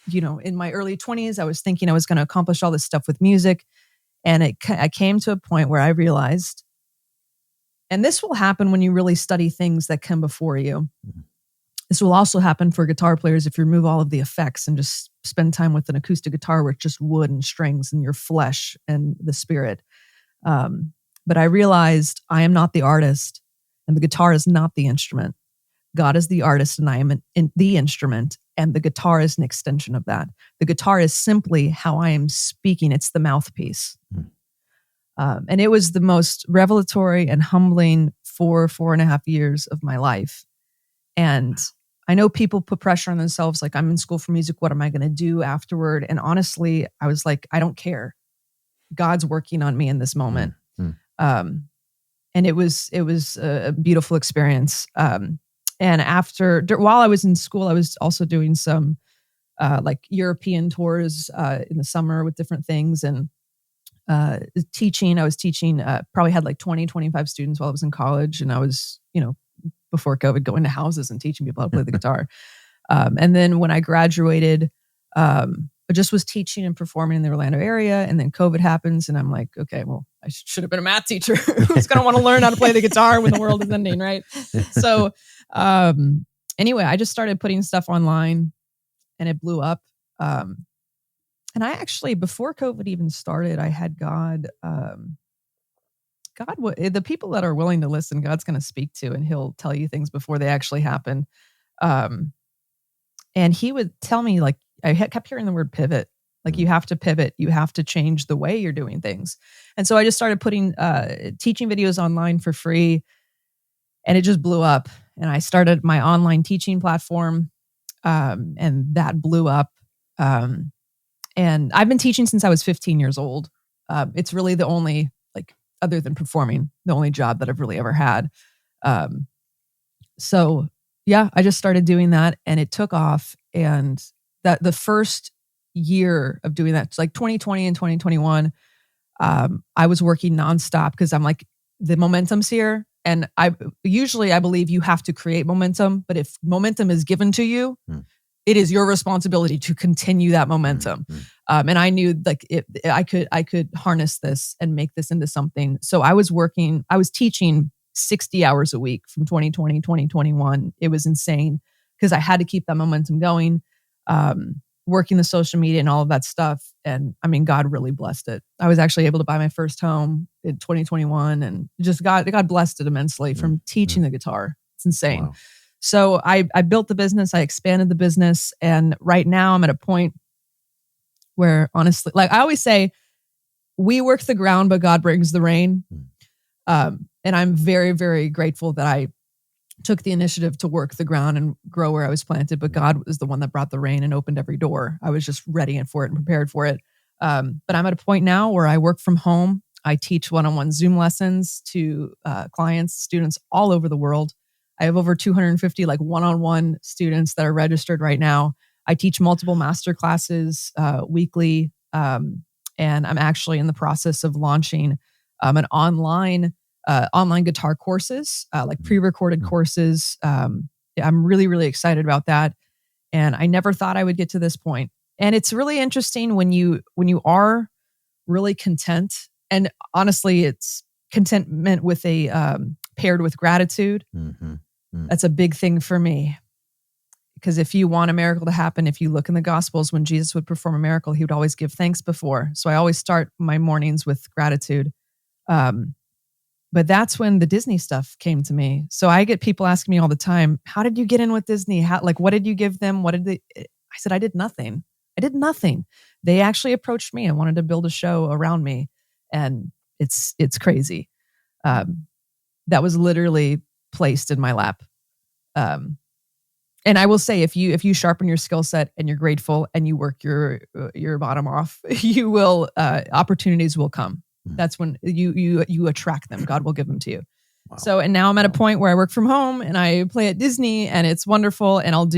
in my early 20s, I was thinking I was going to accomplish all this stuff with music. And I came to a point where I realized, and this will happen when you really study things that come before you. This will also happen for guitar players if you remove all of the effects and just spend time with an acoustic guitar where it's just wood and strings and your flesh and the spirit. But I realized I am not the artist, and the guitar is not the instrument. God is the artist, and I am the instrument, and the guitar is an extension of that. The guitar is simply how I am speaking. It's the mouthpiece. And it was the most revelatory and humbling 4.5 years of my life. And I know people put pressure on themselves, like, I'm in school for music. What am I going to do afterward? And honestly, I was like, I don't care. God's working on me in this moment. And it was a beautiful experience. And while I was in school, I was also doing some like European tours in the summer with different things, and teaching. I was teaching, probably had like 20, 25 students while I was in college. And I was, before COVID, going to houses and teaching people how to play the guitar. And then when I graduated, I just was teaching and performing in the Orlando area. And then COVID happens, and I'm like, okay, well, I should have been a math teacher. Who's going to want to learn how to play the guitar when the world is ending, right? So anyway, I just started putting stuff online, and it blew up. And I actually, before COVID even started, I had God, the people that are willing to listen, God's going to speak to, and he'll tell you things before they actually happen. And he would tell me, like, I kept hearing the word pivot. Like, you have to pivot. You have to change the way you're doing things. And so I just started putting teaching videos online for free, and it just blew up. And I started my online teaching platform, and that blew up. And I've been teaching since I was 15 years old. It's really the only, like, other than performing, the only job that I've really ever had. So yeah, I just started doing that, and it took off. And that the first year of doing that, like 2020 and 2021, I was working nonstop because I'm like, the momentum's here. And I believe you have to create momentum, but if momentum is given to you, it is your responsibility to continue that momentum. And I knew, like, I could harness this and make this into something. So I was teaching 60 hours a week from 2020, 2021. It was insane because I had to keep that momentum going, working the social media and all of that stuff. And I mean, God really blessed it. I was actually able to buy my first home in 2021, and just God blessed it immensely from teaching the guitar. It's insane. Wow. So I built the business, I expanded the business, and right now I'm at a point where, honestly, like I always say, we work the ground, but God brings the rain. And I'm very, very grateful that I took the initiative to work the ground and grow where I was planted, but God was the one that brought the rain and opened every door. I was just ready for it and prepared for it. But I'm at a point now where I work from home. I teach one-on-one Zoom lessons to clients, students all over the world. I have over 250 like one-on-one students that are registered right now. I teach multiple master classes weekly. And I'm actually in the process of launching an online guitar courses, like pre-recorded courses. I'm really, really excited about that. And I never thought I would get to this point. And it's really interesting when you are really content, and honestly, it's contentment with paired with gratitude. That's a big thing for me. Because if you want a miracle to happen, if you look in the Gospels, when Jesus would perform a miracle, he would always give thanks before. So I always start my mornings with gratitude. But that's when the Disney stuff came to me. So I get people asking me all the time, how did you get in with Disney? What did you give them? I said, I did nothing. They actually approached me and wanted to build a show around me. And it's crazy. That was literally placed in my lap. And I will say, if you sharpen your skill set and you're grateful and you work your bottom off, you will, opportunities will come. That's when you attract them. God will give them to you. Wow. So, and now I'm at a point where I work from home and I play at Disney, and it's wonderful. And I'll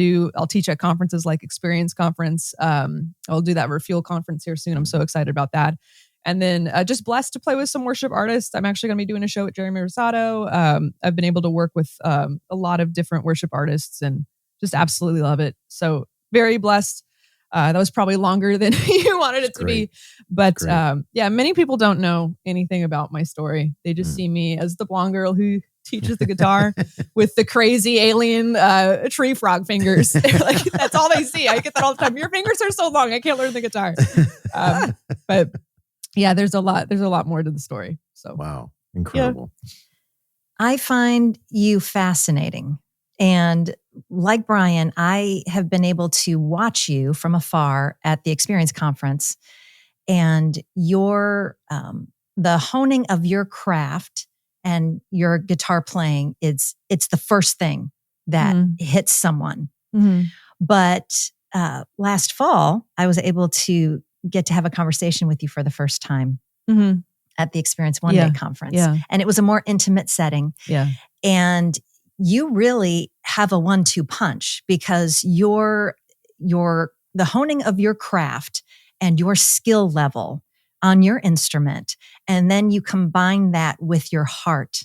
teach at conferences like Experience Conference. I'll do that Refuel conference here soon. I'm so excited about that. And then just blessed to play with some worship artists. I'm actually going to be doing a show at Jeremy Rosado. I've been able to work with a lot of different worship artists and just absolutely love it. So very blessed. That was probably longer than you wanted it to be. But yeah, many people don't know anything about my story. They just see me as the blonde girl who teaches the guitar with the crazy alien tree frog fingers. They're like, that's all they see. I get that all the time. Your fingers are so long, I can't learn the guitar. But yeah, there's a lot more to the story. So wow, incredible. Yeah. I find you fascinating. And like Brian, I have been able to watch you from afar at the Experience Conference, and your the honing of your craft and your guitar playing, it's the first thing that hits someone. Mm-hmm. But last fall, I was able to get to have a conversation with you for the first time at the Experience One Day conference. Yeah. And it was a more intimate setting. Yeah. And you really have a 1-2 punch because the honing of your craft and your skill level on your instrument, and then you combine that with your heart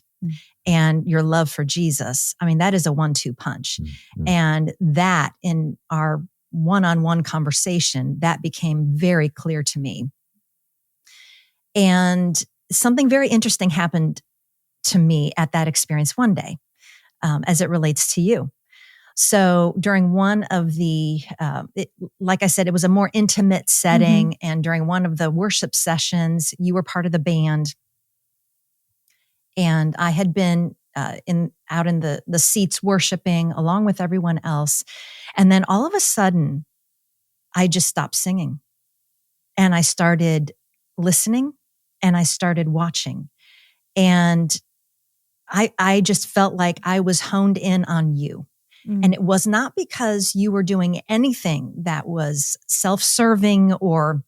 and your love for Jesus. I mean, that is a 1-2 punch. And that in our one-on-one conversation, that became very clear to me. And something very interesting happened to me at that Experience One Day as it relates to you. So during one of the, like I said, it was a more intimate setting. And during one of the worship sessions, you were part of the band. And I had been out in the seats worshiping along with everyone else. And then all of a sudden, I just stopped singing. And I started listening and I started watching. And I just felt like I was honed in on you. And it was not because you were doing anything that was self-serving or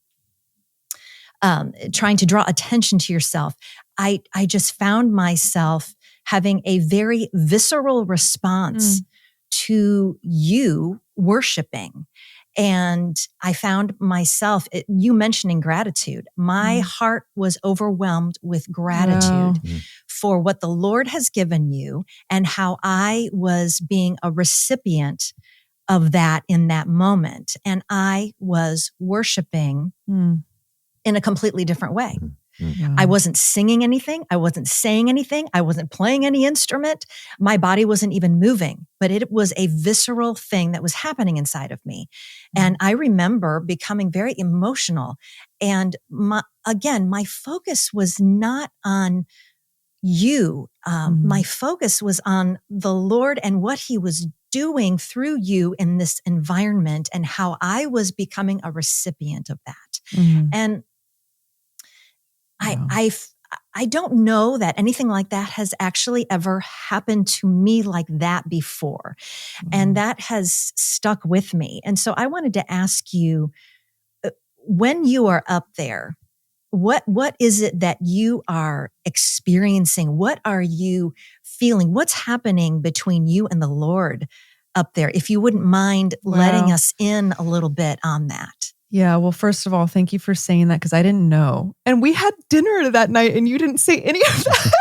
trying to draw attention to yourself. I just found myself having a very visceral response to you worshiping. And I found myself, you mentioning gratitude. My heart was overwhelmed with gratitude for what the Lord has given you and how I was being a recipient of that in that moment. And I was worshiping in a completely different way. I wasn't singing anything. I wasn't saying anything. I wasn't playing any instrument. My body wasn't even moving, but it was a visceral thing that was happening inside of me. And I remember becoming very emotional. And my focus was not on you. My focus was on the Lord and what he was doing through you in this environment and how I was becoming a recipient of that. And I don't know that anything like that has actually ever happened to me like that before. And that has stuck with me. And so I wanted to ask you, when you are up there, what is it that you are experiencing? What are you feeling? What's happening between you and the Lord up there? If you wouldn't mind letting us in a little bit on that. Yeah. Well, first of all, thank you for saying that because I didn't know. And we had dinner that night and you didn't say any of that.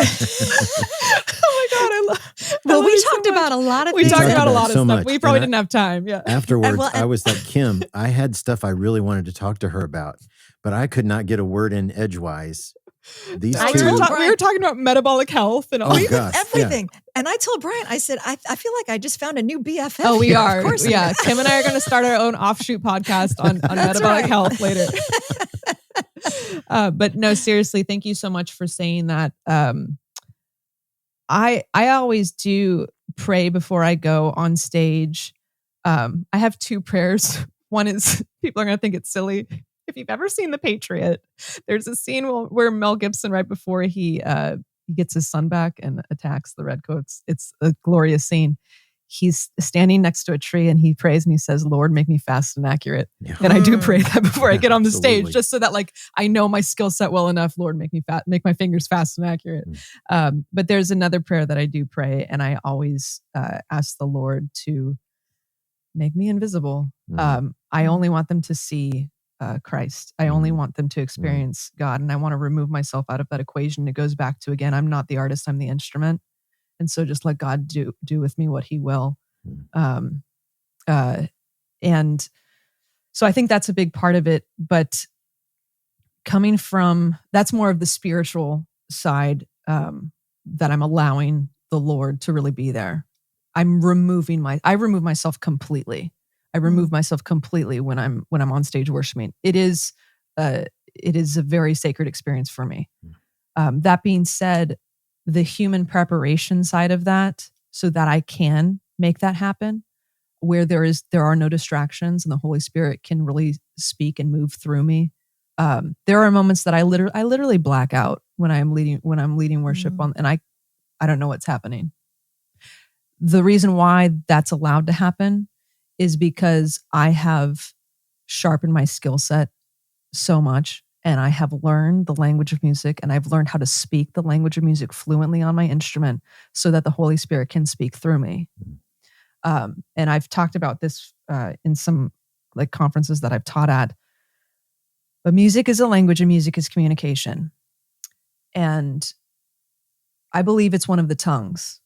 Oh my God. Well, we talked about a lot of things. We talked about a lot of stuff. Much. We probably didn't have time. Yeah. Afterwards, I was like, Kim, I had stuff I really wanted to talk to her about, but I could not get a word in edgewise. These two. We were talking about metabolic health and all. Everything. Yeah. And I told Brian, I said, I feel like I just found a new BFF. Oh, we are. Of course. Yeah. Kim and I are going to start our own offshoot podcast on metabolic health later. But no, seriously, thank you so much for saying that. I always do pray before I go on stage. I have two prayers. One is, people are going to think it's silly. If you've ever seen The Patriot, there's a scene where Mel Gibson, right before he gets his son back and attacks the redcoats, it's a glorious scene. He's standing next to a tree and he prays and he says, "Lord, make me fast and accurate." Yeah. And I do pray that before I get on the stage, just so that like I know my skill set well enough. Lord, make my fingers fast and accurate. But there's another prayer that I do pray, and I always ask the Lord to make me invisible. I only want them to see Christ. I only want them to experience God, and I want to remove myself out of that equation. It goes back to, again, I'm not the artist, I'm the instrument. And so just let God do with me what he will. And so I think that's a big part of it, but coming from, that's more of the spiritual side, that I'm allowing the Lord to really be there. I remove myself completely. I remove myself completely when I'm on stage worshiping. It is a very sacred experience for me. That being said, the human preparation side of that, so that I can make that happen, where there are no distractions and the Holy Spirit can really speak and move through me. There are moments that I literally black out when I'm leading worship on, and I don't know what's happening. The reason why that's allowed to happen is because I have sharpened my skill set so much, and I have learned the language of music, and I've learned how to speak the language of music fluently on my instrument so that the Holy Spirit can speak through me. And I've talked about this in some like conferences that I've taught at. But music is a language, and music is communication. And I believe it's one of the tongues.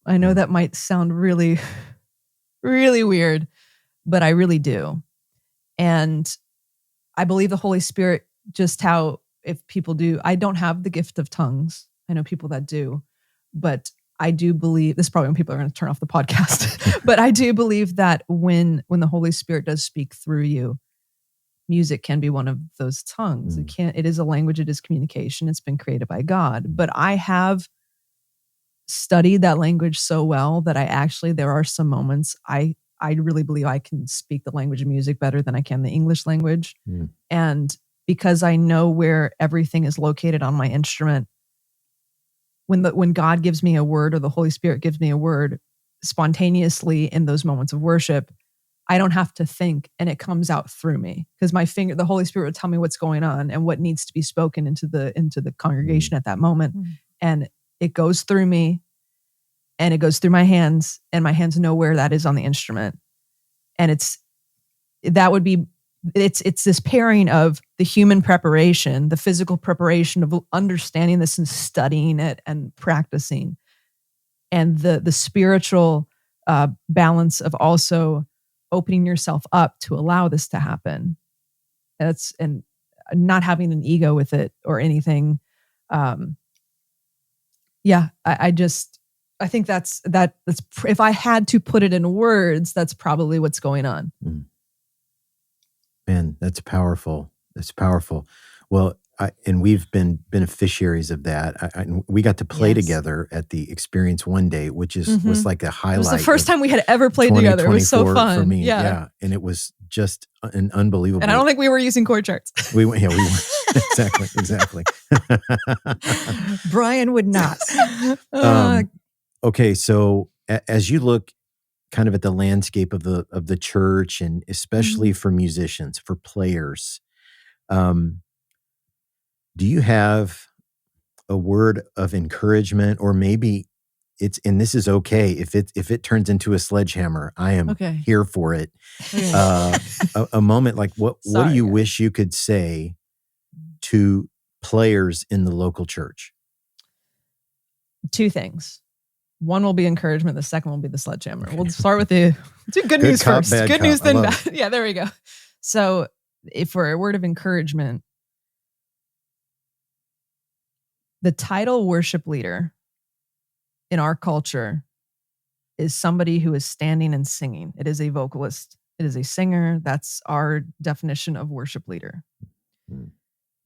I know that might sound really, really weird, but I really do. And I believe the Holy Spirit, just how if people do, I don't have the gift of tongues. I know people that do, but I do believe, this is probably when people are going to turn off the podcast, but I do believe that when the Holy Spirit does speak through you, music can be one of those tongues. It is a language, it is communication. It's been created by God. But I have studied that language so well that there are some moments I really believe I can speak the language of music better than I can the English language. And because I know where everything is located on my instrument, when God gives me a word or the Holy Spirit gives me a word spontaneously in those moments of worship, I don't have to think, and it comes out through me because the Holy Spirit will tell me what's going on and what needs to be spoken into the congregation at that moment. And it goes through me and it goes through my hands, and my hands know where that is on the instrument. And it's this pairing of the human preparation, the physical preparation of understanding this and studying it and practicing, and the spiritual balance of also opening yourself up to allow this to happen. And not having an ego with it or anything. I think that's if I had to put it in words, that's probably what's going on. Man, that's powerful. That's powerful. Well, and we've been beneficiaries of that. We got to play together at the Experience one day, which was like a highlight. It was the first time we had ever played together. It was so fun for me. Yeah. And it was just an unbelievable. And I don't think we were using chord charts. We went. Exactly. Brian would not. Okay, so as you look kind of at the landscape of the church, and especially for musicians, for players, do you have a word of encouragement, or maybe and this is okay if it turns into a sledgehammer? I am here for it. A moment like what do you wish you could say to players in the local church? Two things. One will be encouragement. The second will be the sledgehammer. We'll start with the good news cop, first. Good cop. news, then bad. Yeah, there we go. So for a word of encouragement, the title worship leader in our culture is somebody who is standing and singing. It is a vocalist. It is a singer. That's our definition of worship leader.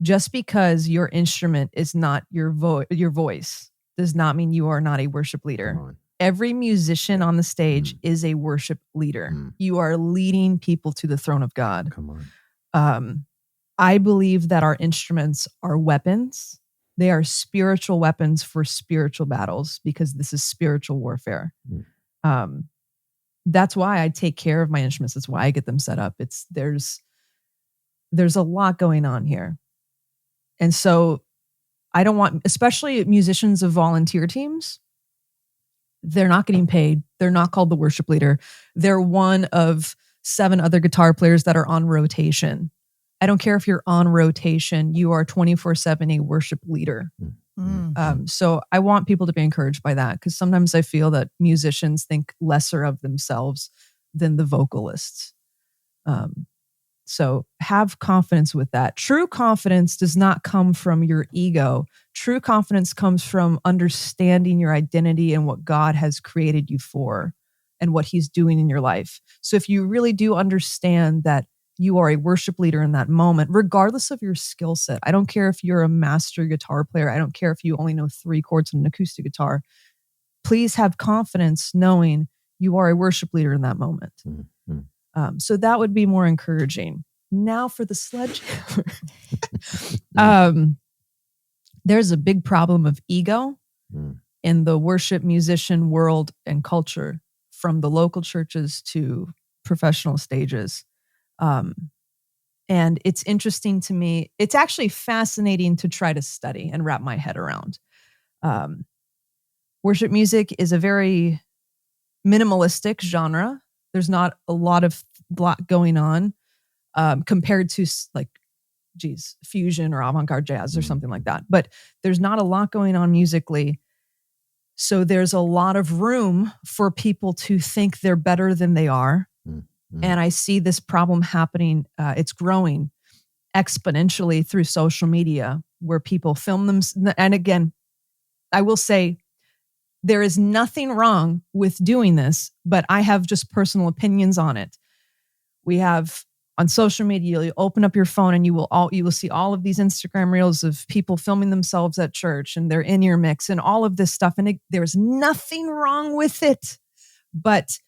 Just because your instrument is not your voice does not mean you are not a worship leader. Every musician on the stage is a worship leader. You are leading people to the throne of God. Come on. I believe that our instruments are weapons. They are spiritual weapons for spiritual battles, because this is spiritual warfare. That's why I take care of my instruments. That's why I get them set up. There's a lot going on here. And so I don't want, especially musicians of volunteer teams, they're not getting paid. They're not called the worship leader. They're one of 7 other guitar players that are on rotation. I don't care if you're on rotation, you are 24/7 a worship leader. So I want people to be encouraged by that, because sometimes I feel that musicians think lesser of themselves than the vocalists. So have confidence with that. True confidence does not come from your ego. True confidence comes from understanding your identity and what God has created you for and what he's doing in your life. So if you really do understand that you are a worship leader in that moment, regardless of your skill set, I don't care if you're a master guitar player. I don't care if you only know 3 chords on an acoustic guitar. Please have confidence knowing you are a worship leader in that moment. So that would be more encouraging. Now for the sledgehammer. there's a big problem of ego Mm. in the worship musician world and culture, from the local churches to professional stages. And it's interesting to me. It's actually fascinating to try to study and wrap my head around. Worship music is a very minimalistic genre. There's not a lot going on compared to fusion or avant-garde jazz or something like that. But there's not a lot going on musically. So there's a lot of room for people to think they're better than they are. Mm-hmm. And I see this problem happening. It's growing exponentially through social media, where people film them. And again, I will say there is nothing wrong with doing this, but I have just personal opinions on it. We have on social media, you open up your phone and you will see all of these Instagram reels of people filming themselves at church and their in-ear mix and all of this stuff. And there's nothing wrong with it, but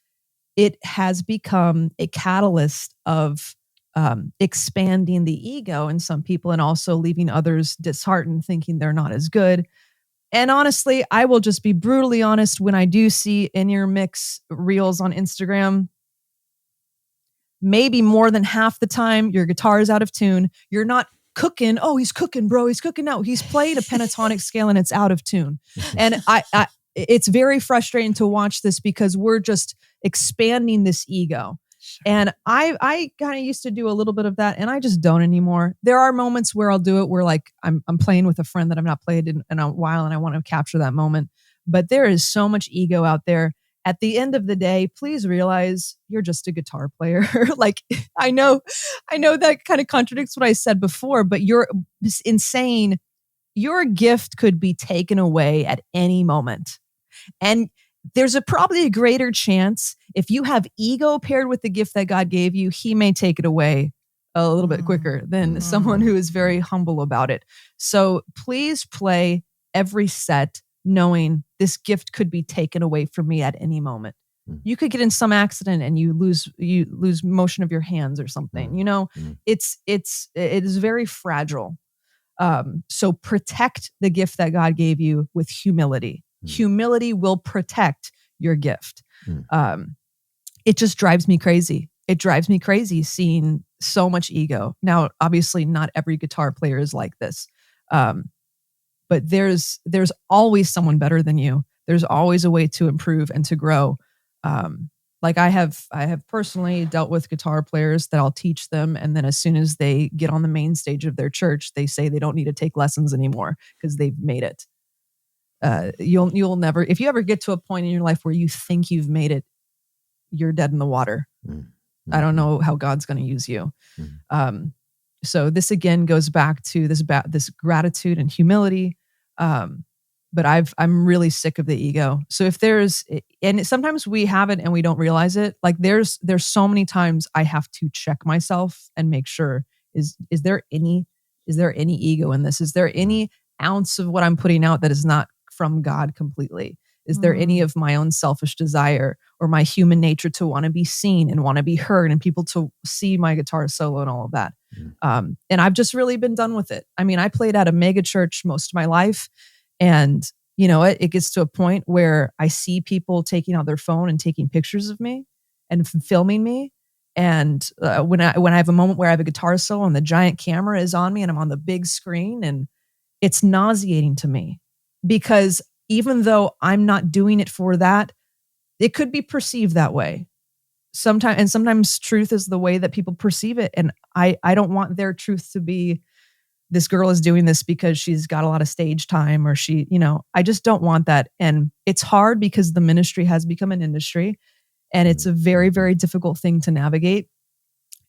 it has become a catalyst of expanding the ego in some people and also leaving others disheartened, thinking they're not as good. And honestly, I will just be brutally honest. When I do see in-ear mix reels on Instagram, maybe more than half the time your guitar is out of tune. You're not cooking. Oh, he's cooking, bro. He's cooking. No, he's playing a pentatonic scale and it's out of tune. And it's very frustrating to watch this because we're just expanding this ego. Sure. And I kind of used to do a little bit of that, and I just don't anymore. There are moments where I'll do it where like I'm playing with a friend that I've not played in a while and I want to capture that moment. But there is so much ego out there. At the end of the day, please realize you're just a guitar player. Like, I know that kind of contradicts what I said before, but you're insane. Your gift could be taken away at any moment. And there's probably a greater chance if you have ego paired with the gift that God gave you, he may take it away a little bit quicker than someone who is very humble about it. So please play every set knowing this gift could be taken away from me at any moment. You could get in some accident and you lose motion of your hands or something. You know, it is very fragile. So protect the gift that God gave you with humility. Humility will protect your gift. It just drives me crazy. It drives me crazy seeing so much ego. Now, obviously, not every guitar player is like this. But there's always someone better than you. There's always a way to improve and to grow. Like I have personally dealt with guitar players that I'll teach them, and then as soon as they get on the main stage of their church, they say they don't need to take lessons anymore because they've made it. You'll never, if you ever get to a point in your life where you think you've made it, you're dead in the water. I don't know how God's going to use you. So this again goes back to this gratitude and humility. But I'm really sick of the ego. So if and sometimes we have it and we don't realize it. Like there's so many times I have to check myself and make sure, is there any ego in this? Is there any ounce of what I'm putting out that is not from God completely? Is there any of my own selfish desire or my human nature to want to be seen and want to be heard and people to see my guitar solo and all of that? And I've just really been done with it. I mean, I played at a mega church most of my life. And, you know, it gets to a point where I see people taking out their phone and taking pictures of me and filming me. And when I have a moment where I have a guitar solo and the giant camera is on me and I'm on the big screen, and it's nauseating to me because even though I'm not doing it for that, it could be perceived that way. Sometimes truth is the way that people perceive it. And I don't want their truth to be, this girl is doing this because she's got a lot of stage time, or I just don't want that. And it's hard because the ministry has become an industry, and it's a very, very difficult thing to navigate.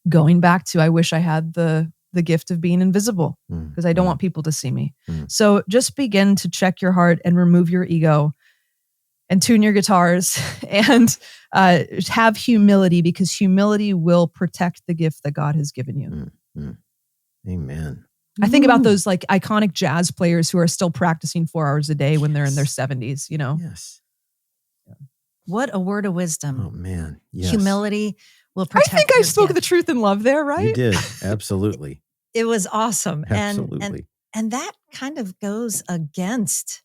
Going back to, I wish I had the gift of being invisible because I don't want people to see me. So just begin to check your heart and remove your ego and tune your guitars and have humility, because humility will protect the gift that God has given you. Amen. I think about those like iconic jazz players who are still practicing 4 hours a day when they're in their 70s, you know? Yes. What a word of wisdom. Oh, man. Yes. Humility will protect. I think I your spoke gift. the truth in love there, right? You did. Absolutely. It was awesome. Absolutely. And And that kind of goes against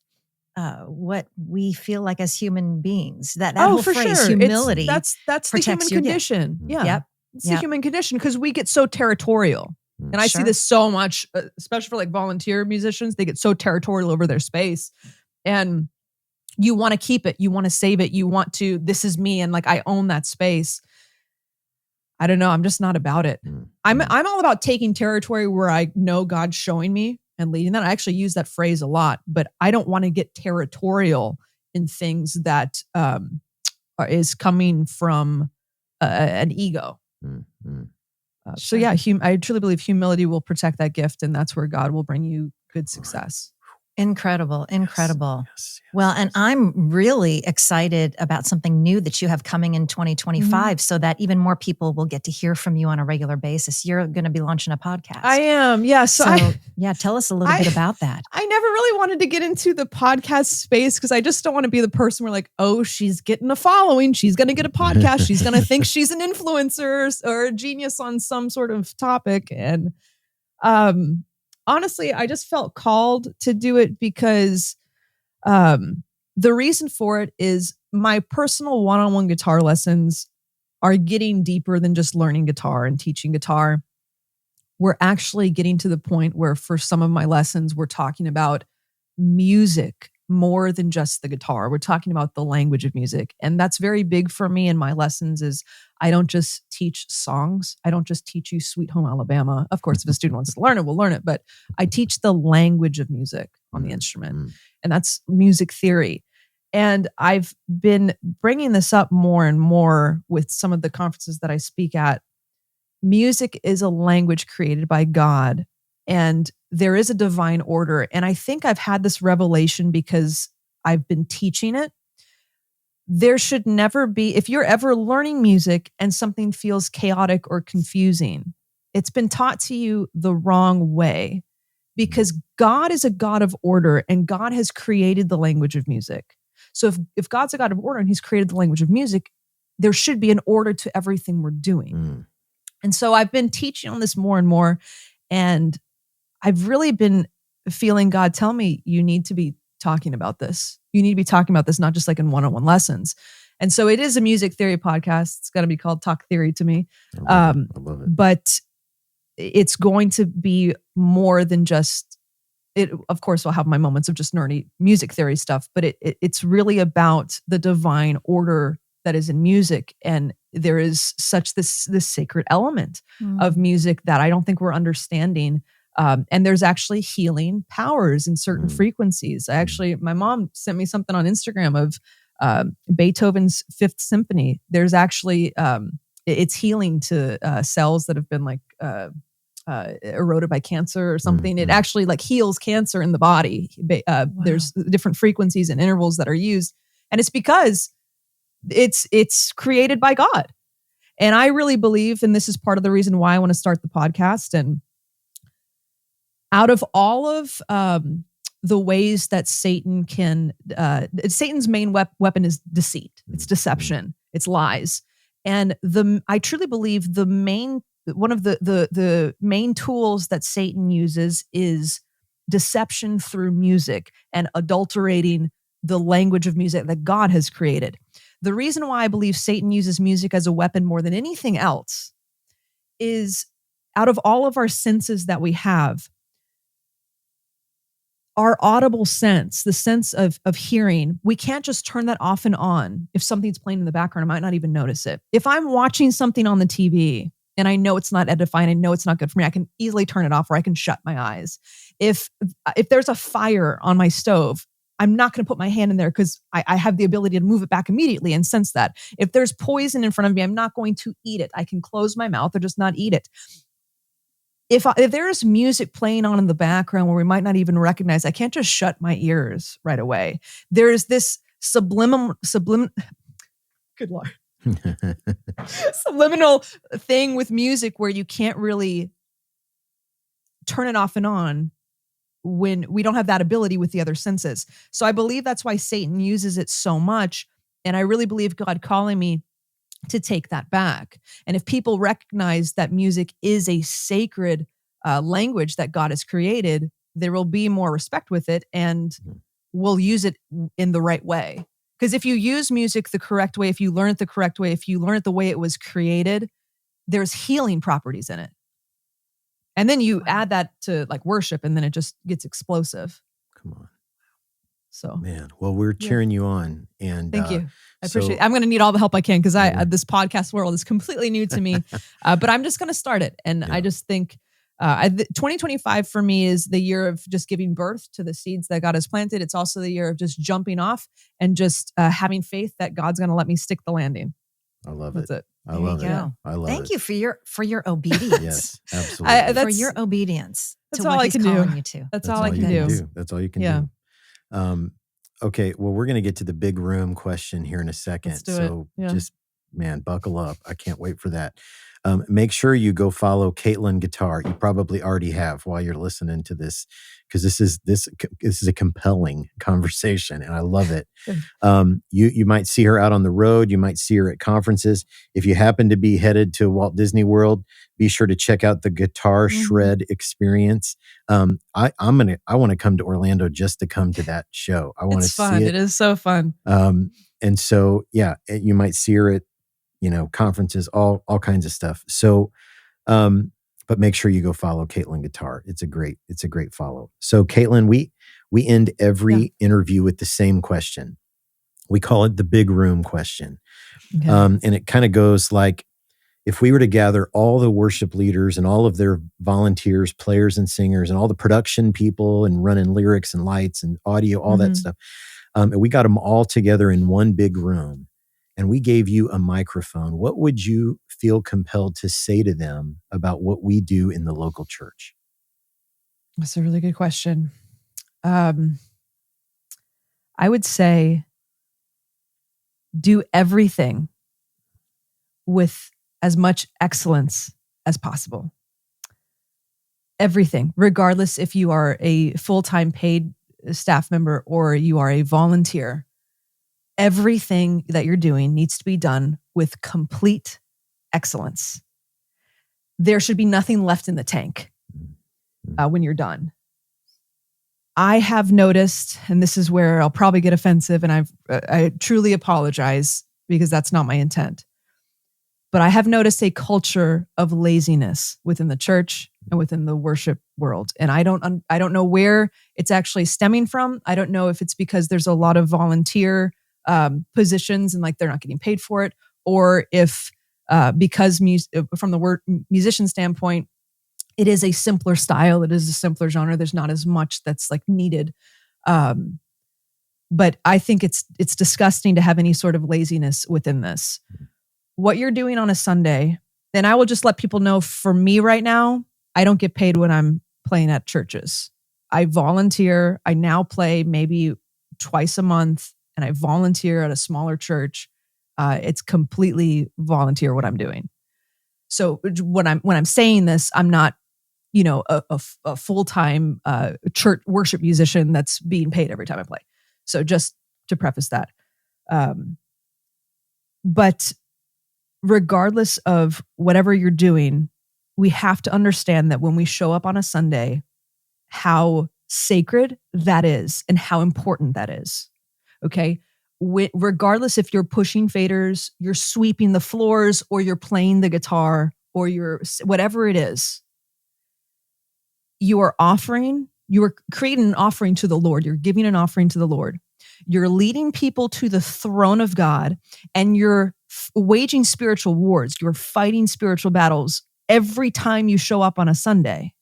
what we feel like as human beings. That whole for phrase, sure. humility. That's the human protects your gift. condition. Yeah. Yep. It's the human condition because we get so territorial. And I see this so much, especially for like volunteer musicians. They get so territorial over their space. And you want to keep it. You want to save it. You want to, this is me. And like, I own that space. I don't know. I'm just not about it. I'm all about taking territory where I know God's showing me and leading that. I actually use that phrase a lot, but I don't want to get territorial in things that is coming from an ego. So yeah, I truly believe humility will protect that gift, and that's where God will bring you good success. Incredible. Yes. Well, and I'm really excited about something new that you have coming in 2025 so that even more people will get to hear from you on a regular basis. You're going to be launching a podcast. I am. Yeah. So tell us a little bit about that. I never really wanted to get into the podcast space because I just don't want to be the person where like, oh, she's getting a following. She's going to get a podcast. She's going to think she's an influencer or a genius on some sort of topic. And, honestly, I just felt called to do it because the reason for it is my personal one-on-one guitar lessons are getting deeper than just learning guitar and teaching guitar. We're actually getting to the point where for some of my lessons, we're talking about music more than just the guitar. We're talking about the language of music. And that's very big for me in my lessons is I don't just teach songs. I don't just teach you Sweet Home Alabama. Of course, if a student wants to learn it, we'll learn it. But I teach the language of music on the instrument. And that's music theory. And I've been bringing this up more and more with some of the conferences that I speak at. Music is a language created by God. And there is a divine order. And I think I've had this revelation because I've been teaching it. There should never be, if you're ever learning music and something feels chaotic or confusing, it's been taught to you the wrong way because God is a God of order and God has created the language of music. So if God's a God of order and he's created the language of music, there should be an order to everything we're doing. And so I've been teaching on this more and more. And I've really been feeling God tell me, you need to be talking about this. You need to be talking about this, not just like in one-on-one lessons. And so it is a music theory podcast. It's got to be called Talk Theory to me. I love it. But it's going to be more than just it. Of course, I'll have my moments of just nerdy music theory stuff, but it's really about the divine order that is in music. And there is such this sacred element of music that I don't think we're understanding. And there's actually healing powers in certain frequencies. My mom sent me something on Instagram of Beethoven's Fifth Symphony. There's actually, it's healing to cells that have been like eroded by cancer or something. It actually like heals cancer in the body. There's different frequencies and intervals that are used. And it's because it's created by God. And I really believe, and this is part of the reason why I want to start the podcast. And out of all of the ways that Satan can, Satan's main weapon is deceit. It's deception. It's lies. And I truly believe one of the main tools that Satan uses is deception through music and adulterating the language of music that God has created. The reason why I believe Satan uses music as a weapon more than anything else is out of all of our senses that we have, our audible sense, the sense of hearing, we can't just turn that off and on. If something's playing in the background, I might not even notice it. If I'm watching something on the TV and I know it's not edifying, I know it's not good for me, I can easily turn it off or I can shut my eyes. If there's a fire on my stove, I'm not going to put my hand in there because I have the ability to move it back immediately and sense that. If there's poison in front of me, I'm not going to eat it. I can close my mouth or just not eat it. If there's music playing on in the background where we might not even recognize, I can't just shut my ears right away. There's this subliminal, good Lord, subliminal thing with music where you can't really turn it off and on when we don't have that ability with the other senses. So I believe that's why Satan uses it so much. And I really believe God calling me to take that back. And if people recognize that music is a sacred language that God has created, there will be more respect with it, and we'll use it in the right way. Because if you use music the correct way, if you learn it the correct way, if you learn it the way it was created, there's healing properties in it. And then you add that to like worship, and then it just gets explosive. Come on. So, Man, well, we're cheering you on. And thank you. I appreciate it. I'm going to need all the help I can, because this podcast world is completely new to me, but I'm just going to start it. And I just think 2025 for me is the year of just giving birth to the seeds that God has planted. It's also the year of just jumping off and just having faith that God's going to let me stick the landing. I love That's it. I love it. I love it. Thank you for your obedience. Yes, absolutely. For your obedience. That's to all what I he's can calling do. You to. That's all I can do. That's all you can do. Okay, well, we're going to get to the big room question here in a second. Let's do so it. Yeah. just, man, buckle up. I can't wait for that. Make sure you go follow Caitlin Guitar. You probably already have while you're listening to this, because this is a compelling conversation, and I love it. You might see her out on the road. You might see her at conferences. If you happen to be headed to Walt Disney World, be sure to check out the Guitar Shred experience. I want to come to Orlando just to come to that show. I want to see it. It is so fun. And so, you might see her at, conferences, all kinds of stuff. So, but make sure you go follow Caitlin Guitar. It's a great follow. So Caitlin, we end every interview with the same question. We call it the big room question. Okay. And it kind of goes like, if we were to gather all the worship leaders and all of their volunteers, players and singers, and all the production people and running lyrics and lights and audio, all that stuff, and we got them all together in one big room, and we gave you a microphone, what would you feel compelled to say to them about what we do in the local church? That's a really good question. I would say do everything with as much excellence as possible. Everything, regardless if you are a full-time paid staff member or you are a volunteer. Everything that you're doing needs to be done with complete excellence. There should be nothing left in the tank when you're done. I have noticed, and this is where I'll probably get offensive, and I truly apologize because that's not my intent. But I have noticed a culture of laziness within the church and within the worship world. And I don't know where it's actually stemming from. I don't know if it's because there's a lot of volunteer positions and like they're not getting paid for it, or if because from the musician standpoint, it is a simpler style. It is a simpler genre. There's not as much that's like needed. But I think it's disgusting to have any sort of laziness within this. What you're doing on a Sunday, and I will just let people know, for me right now, I don't get paid when I'm playing at churches. I volunteer. I now play maybe twice a month, and I volunteer at a smaller church. It's completely volunteer what I'm doing. So when I'm saying this, I'm not, a full-time church worship musician that's being paid every time I play. So just to preface that. But regardless of whatever you're doing, we have to understand that when we show up on a Sunday, how sacred that is and how important that is. Okay? Regardless if you're pushing faders, you're sweeping the floors, or you're playing the guitar, or you're whatever it is, you are creating an offering to the Lord. You're giving an offering to the Lord. You're leading people to the throne of God, and you're waging spiritual wars. You're fighting spiritual battles every time you show up on a Sunday.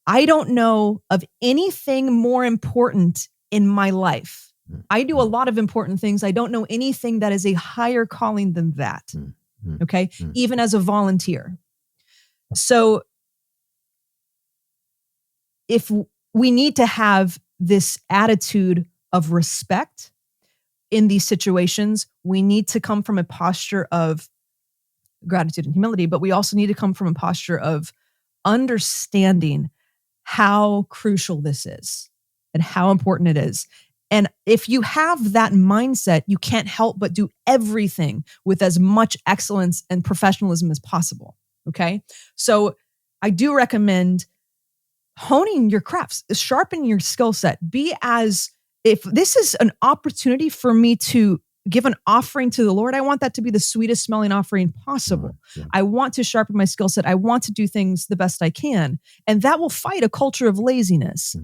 I don't know of anything more important in my life. I do a lot of important things. I don't know anything that is a higher calling than that. Okay? Even as a volunteer. So if we need to have this attitude of respect in these situations, we need to come from a posture of gratitude and humility, but we also need to come from a posture of understanding how crucial this is and how important it is. And if you have that mindset, you can't help but do everything with as much excellence and professionalism as possible. Okay? So I do recommend honing your crafts, sharpen your skill set. If this is an opportunity for me to give an offering to the Lord, I want that to be the sweetest smelling offering possible. Yeah. I want to sharpen my skill set. I want to do things the best I can. And that will fight a culture of laziness.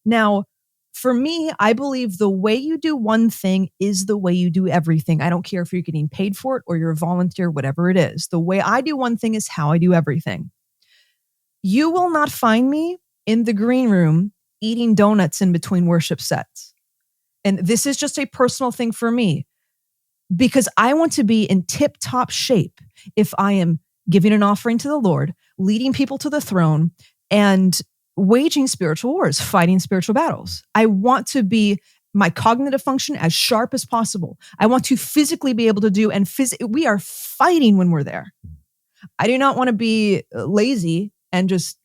Now, for me, I believe the way you do one thing is the way you do everything. I don't care if you're getting paid for it or you're a volunteer, whatever it is. The way I do one thing is how I do everything. You will not find me in the green room eating donuts in between worship sets. And this is just a personal thing for me, because I want to be in tip-top shape if I am giving an offering to the Lord, leading people to the throne, and waging spiritual wars, fighting spiritual battles. I want to be my cognitive function as sharp as possible. I want to physically be able to do, and we are fighting when we're there. I do not want to be lazy and just,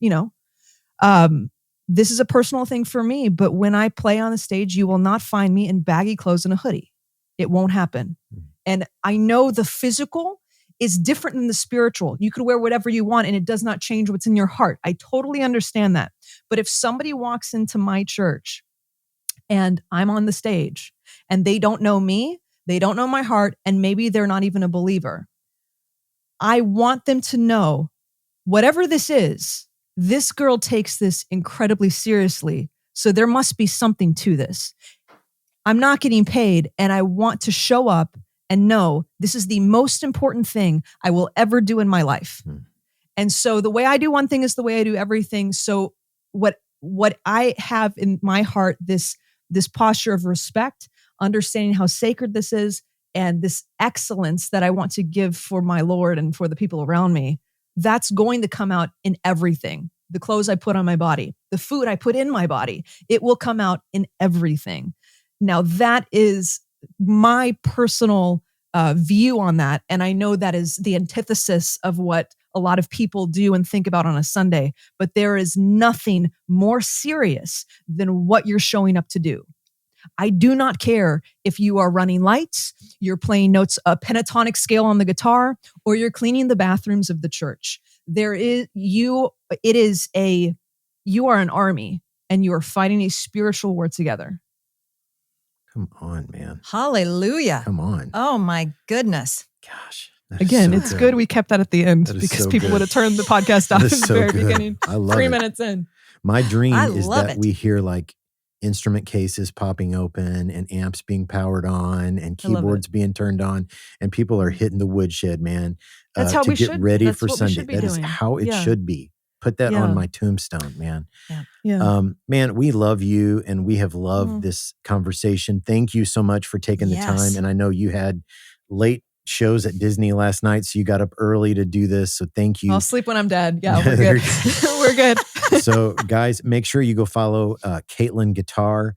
this is a personal thing for me, but when I play on the stage, you will not find me in baggy clothes and a hoodie. It won't happen. And I know the physical is different than the spiritual. You could wear whatever you want and it does not change what's in your heart. I totally understand that. But if somebody walks into my church and I'm on the stage and they don't know me, they don't know my heart, and maybe they're not even a believer, I want them to know, whatever this is, this girl takes this incredibly seriously. So there must be something to this. I'm not getting paid, and I want to show up and know this is the most important thing I will ever do in my life. And so the way I do one thing is the way I do everything. So what I have in my heart, this posture of respect, understanding how sacred this is, and this excellence that I want to give for my Lord and for the people around me, that's going to come out in everything. The clothes I put on my body, the food I put in my body, it will come out in everything. Now, that is my personal view on that. And I know that is the antithesis of what a lot of people do and think about on a Sunday. But there is nothing more serious than what you're showing up to do. I do not care if you are running lights, you're playing notes, a pentatonic scale on the guitar, or you're cleaning the bathrooms of the church. You are an army and you are fighting a spiritual war together. Come on, man. Hallelujah. Come on. Oh my goodness. Gosh. Again, it's good we kept that at the end because people would have turned the podcast off in the very beginning. I love 3 it. minutes in. My dream is love that it. we hear like instrument cases popping open and amps being powered on and keyboards being turned on, and people are hitting the woodshed, man. That's how to we get should. ready That's for what we Sunday. should be That is doing. how it Yeah. should be. Put that Yeah. on my tombstone, man. Yeah. Man, we love you and we have loved this conversation. Thank you so much for taking the time. And I know you had late shows at Disney last night, so you got up early to do this. So thank you. I'll sleep when I'm dead. Yeah, we're good. We're good. So guys, make sure you go follow Caitlin Guitar.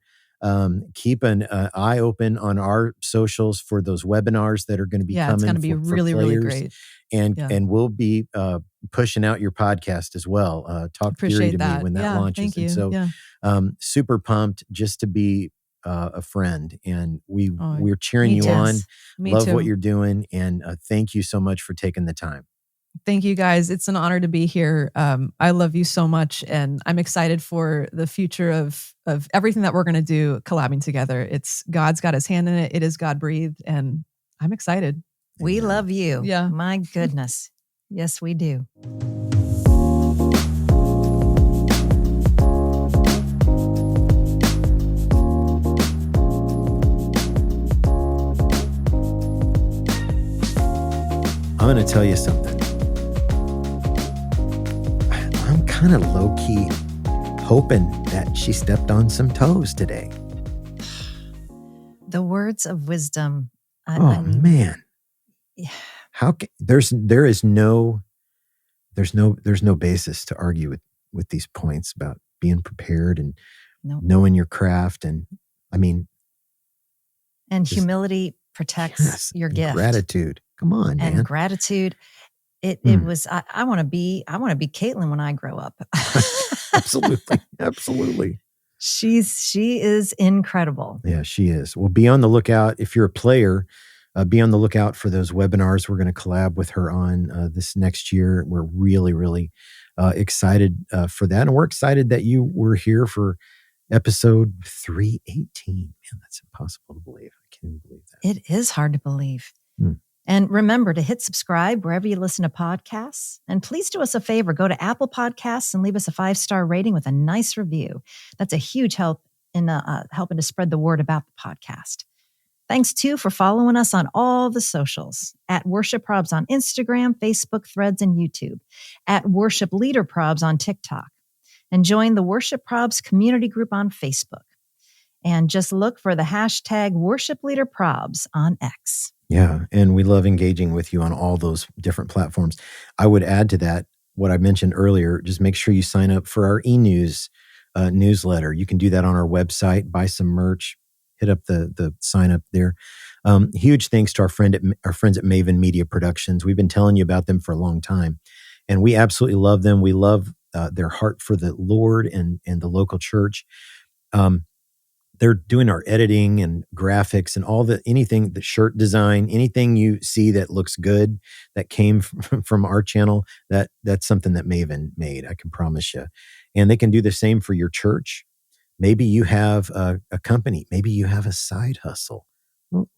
Keep an eye open on our socials for those webinars that are going to be coming. It's going to be for really, players. really great. And we'll be pushing out your podcast as well. Talk Appreciate Theory to that. me when that launches. Thank you. And so super pumped just to be a friend. And we're cheering you on. Love what you're doing. And thank you so much for taking the time. Thank you guys. It's an honor to be here. I love you so much. And I'm excited for the future of everything that we're going to do collabing together. It's God's got his hand in it. It is God breathed. And I'm excited. We love you. Yeah. My goodness. Yes, we do. I'm going to tell you something. I'm kind of low-key hoping that she stepped on some toes today. The words of wisdom. Man. Yeah. There's no basis to argue with these points about being prepared and knowing your craft. And humility protects your gift. Gratitude. Come on, man. And gratitude. It was, I want to be Caitlin when I grow up. Absolutely. She is incredible. Yeah, she is. Well, be on the lookout. If you're a player, be on the lookout for those webinars we're going to collab with her on this next year. We're really, really excited for that. And we're excited that you were here for episode 318. Man, that's impossible to believe. I can't even believe that. It is hard to believe. Hmm. And remember to hit subscribe wherever you listen to podcasts. And please do us a favor, go to Apple Podcasts and leave us a 5-star rating with a nice review. That's a huge help in helping to spread the word about the podcast. Thanks, too, for following us on all the socials, at Worship Probs on Instagram, Facebook, Threads, and YouTube, at Worship Leader Probs on TikTok, and join the Worship Probs community group on Facebook. And just look for the hashtag Worship Leader Probs on X. Yeah, and we love engaging with you on all those different platforms. I would add to that what I mentioned earlier. Just make sure you sign up for our e-news newsletter. You can do that on our website, buy some merch, hit up the sign up there. Huge thanks to our friends at Maven Media Productions. We've been telling you about them for a long time, and we absolutely love them. We love their heart for the Lord and the local church. They're doing our editing and graphics and anything, the shirt design, anything you see that looks good that came from our channel, that's something that Maven made, I can promise you. And they can do the same for your church. Maybe you have a company. Maybe you have a side hustle.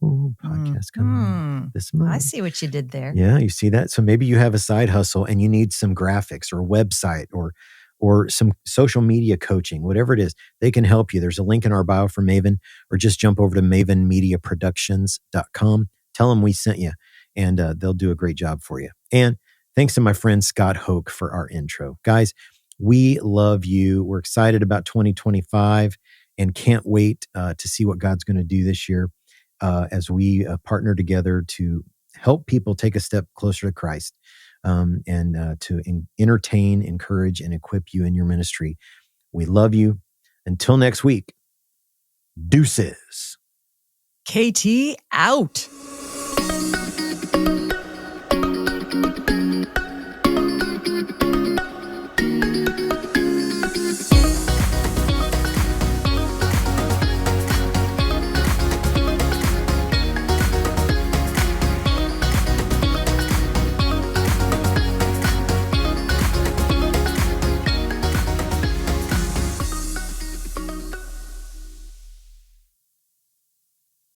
Podcast coming this month. I see what you did there. Yeah, you see that? So maybe you have a side hustle and you need some graphics or a website or some social media coaching, whatever it is, they can help you. There's a link in our bio for Maven, or just jump over to mavenmediaproductions.com. Tell them we sent you, and they'll do a great job for you. And thanks to my friend Scott Hoke for our intro. Guys, we love you. We're excited about 2025 and can't wait to see what God's going to do this year as we partner together to help people take a step closer to Christ. And to entertain, encourage, and equip you in your ministry. We love you. Until next week, deuces. KT out.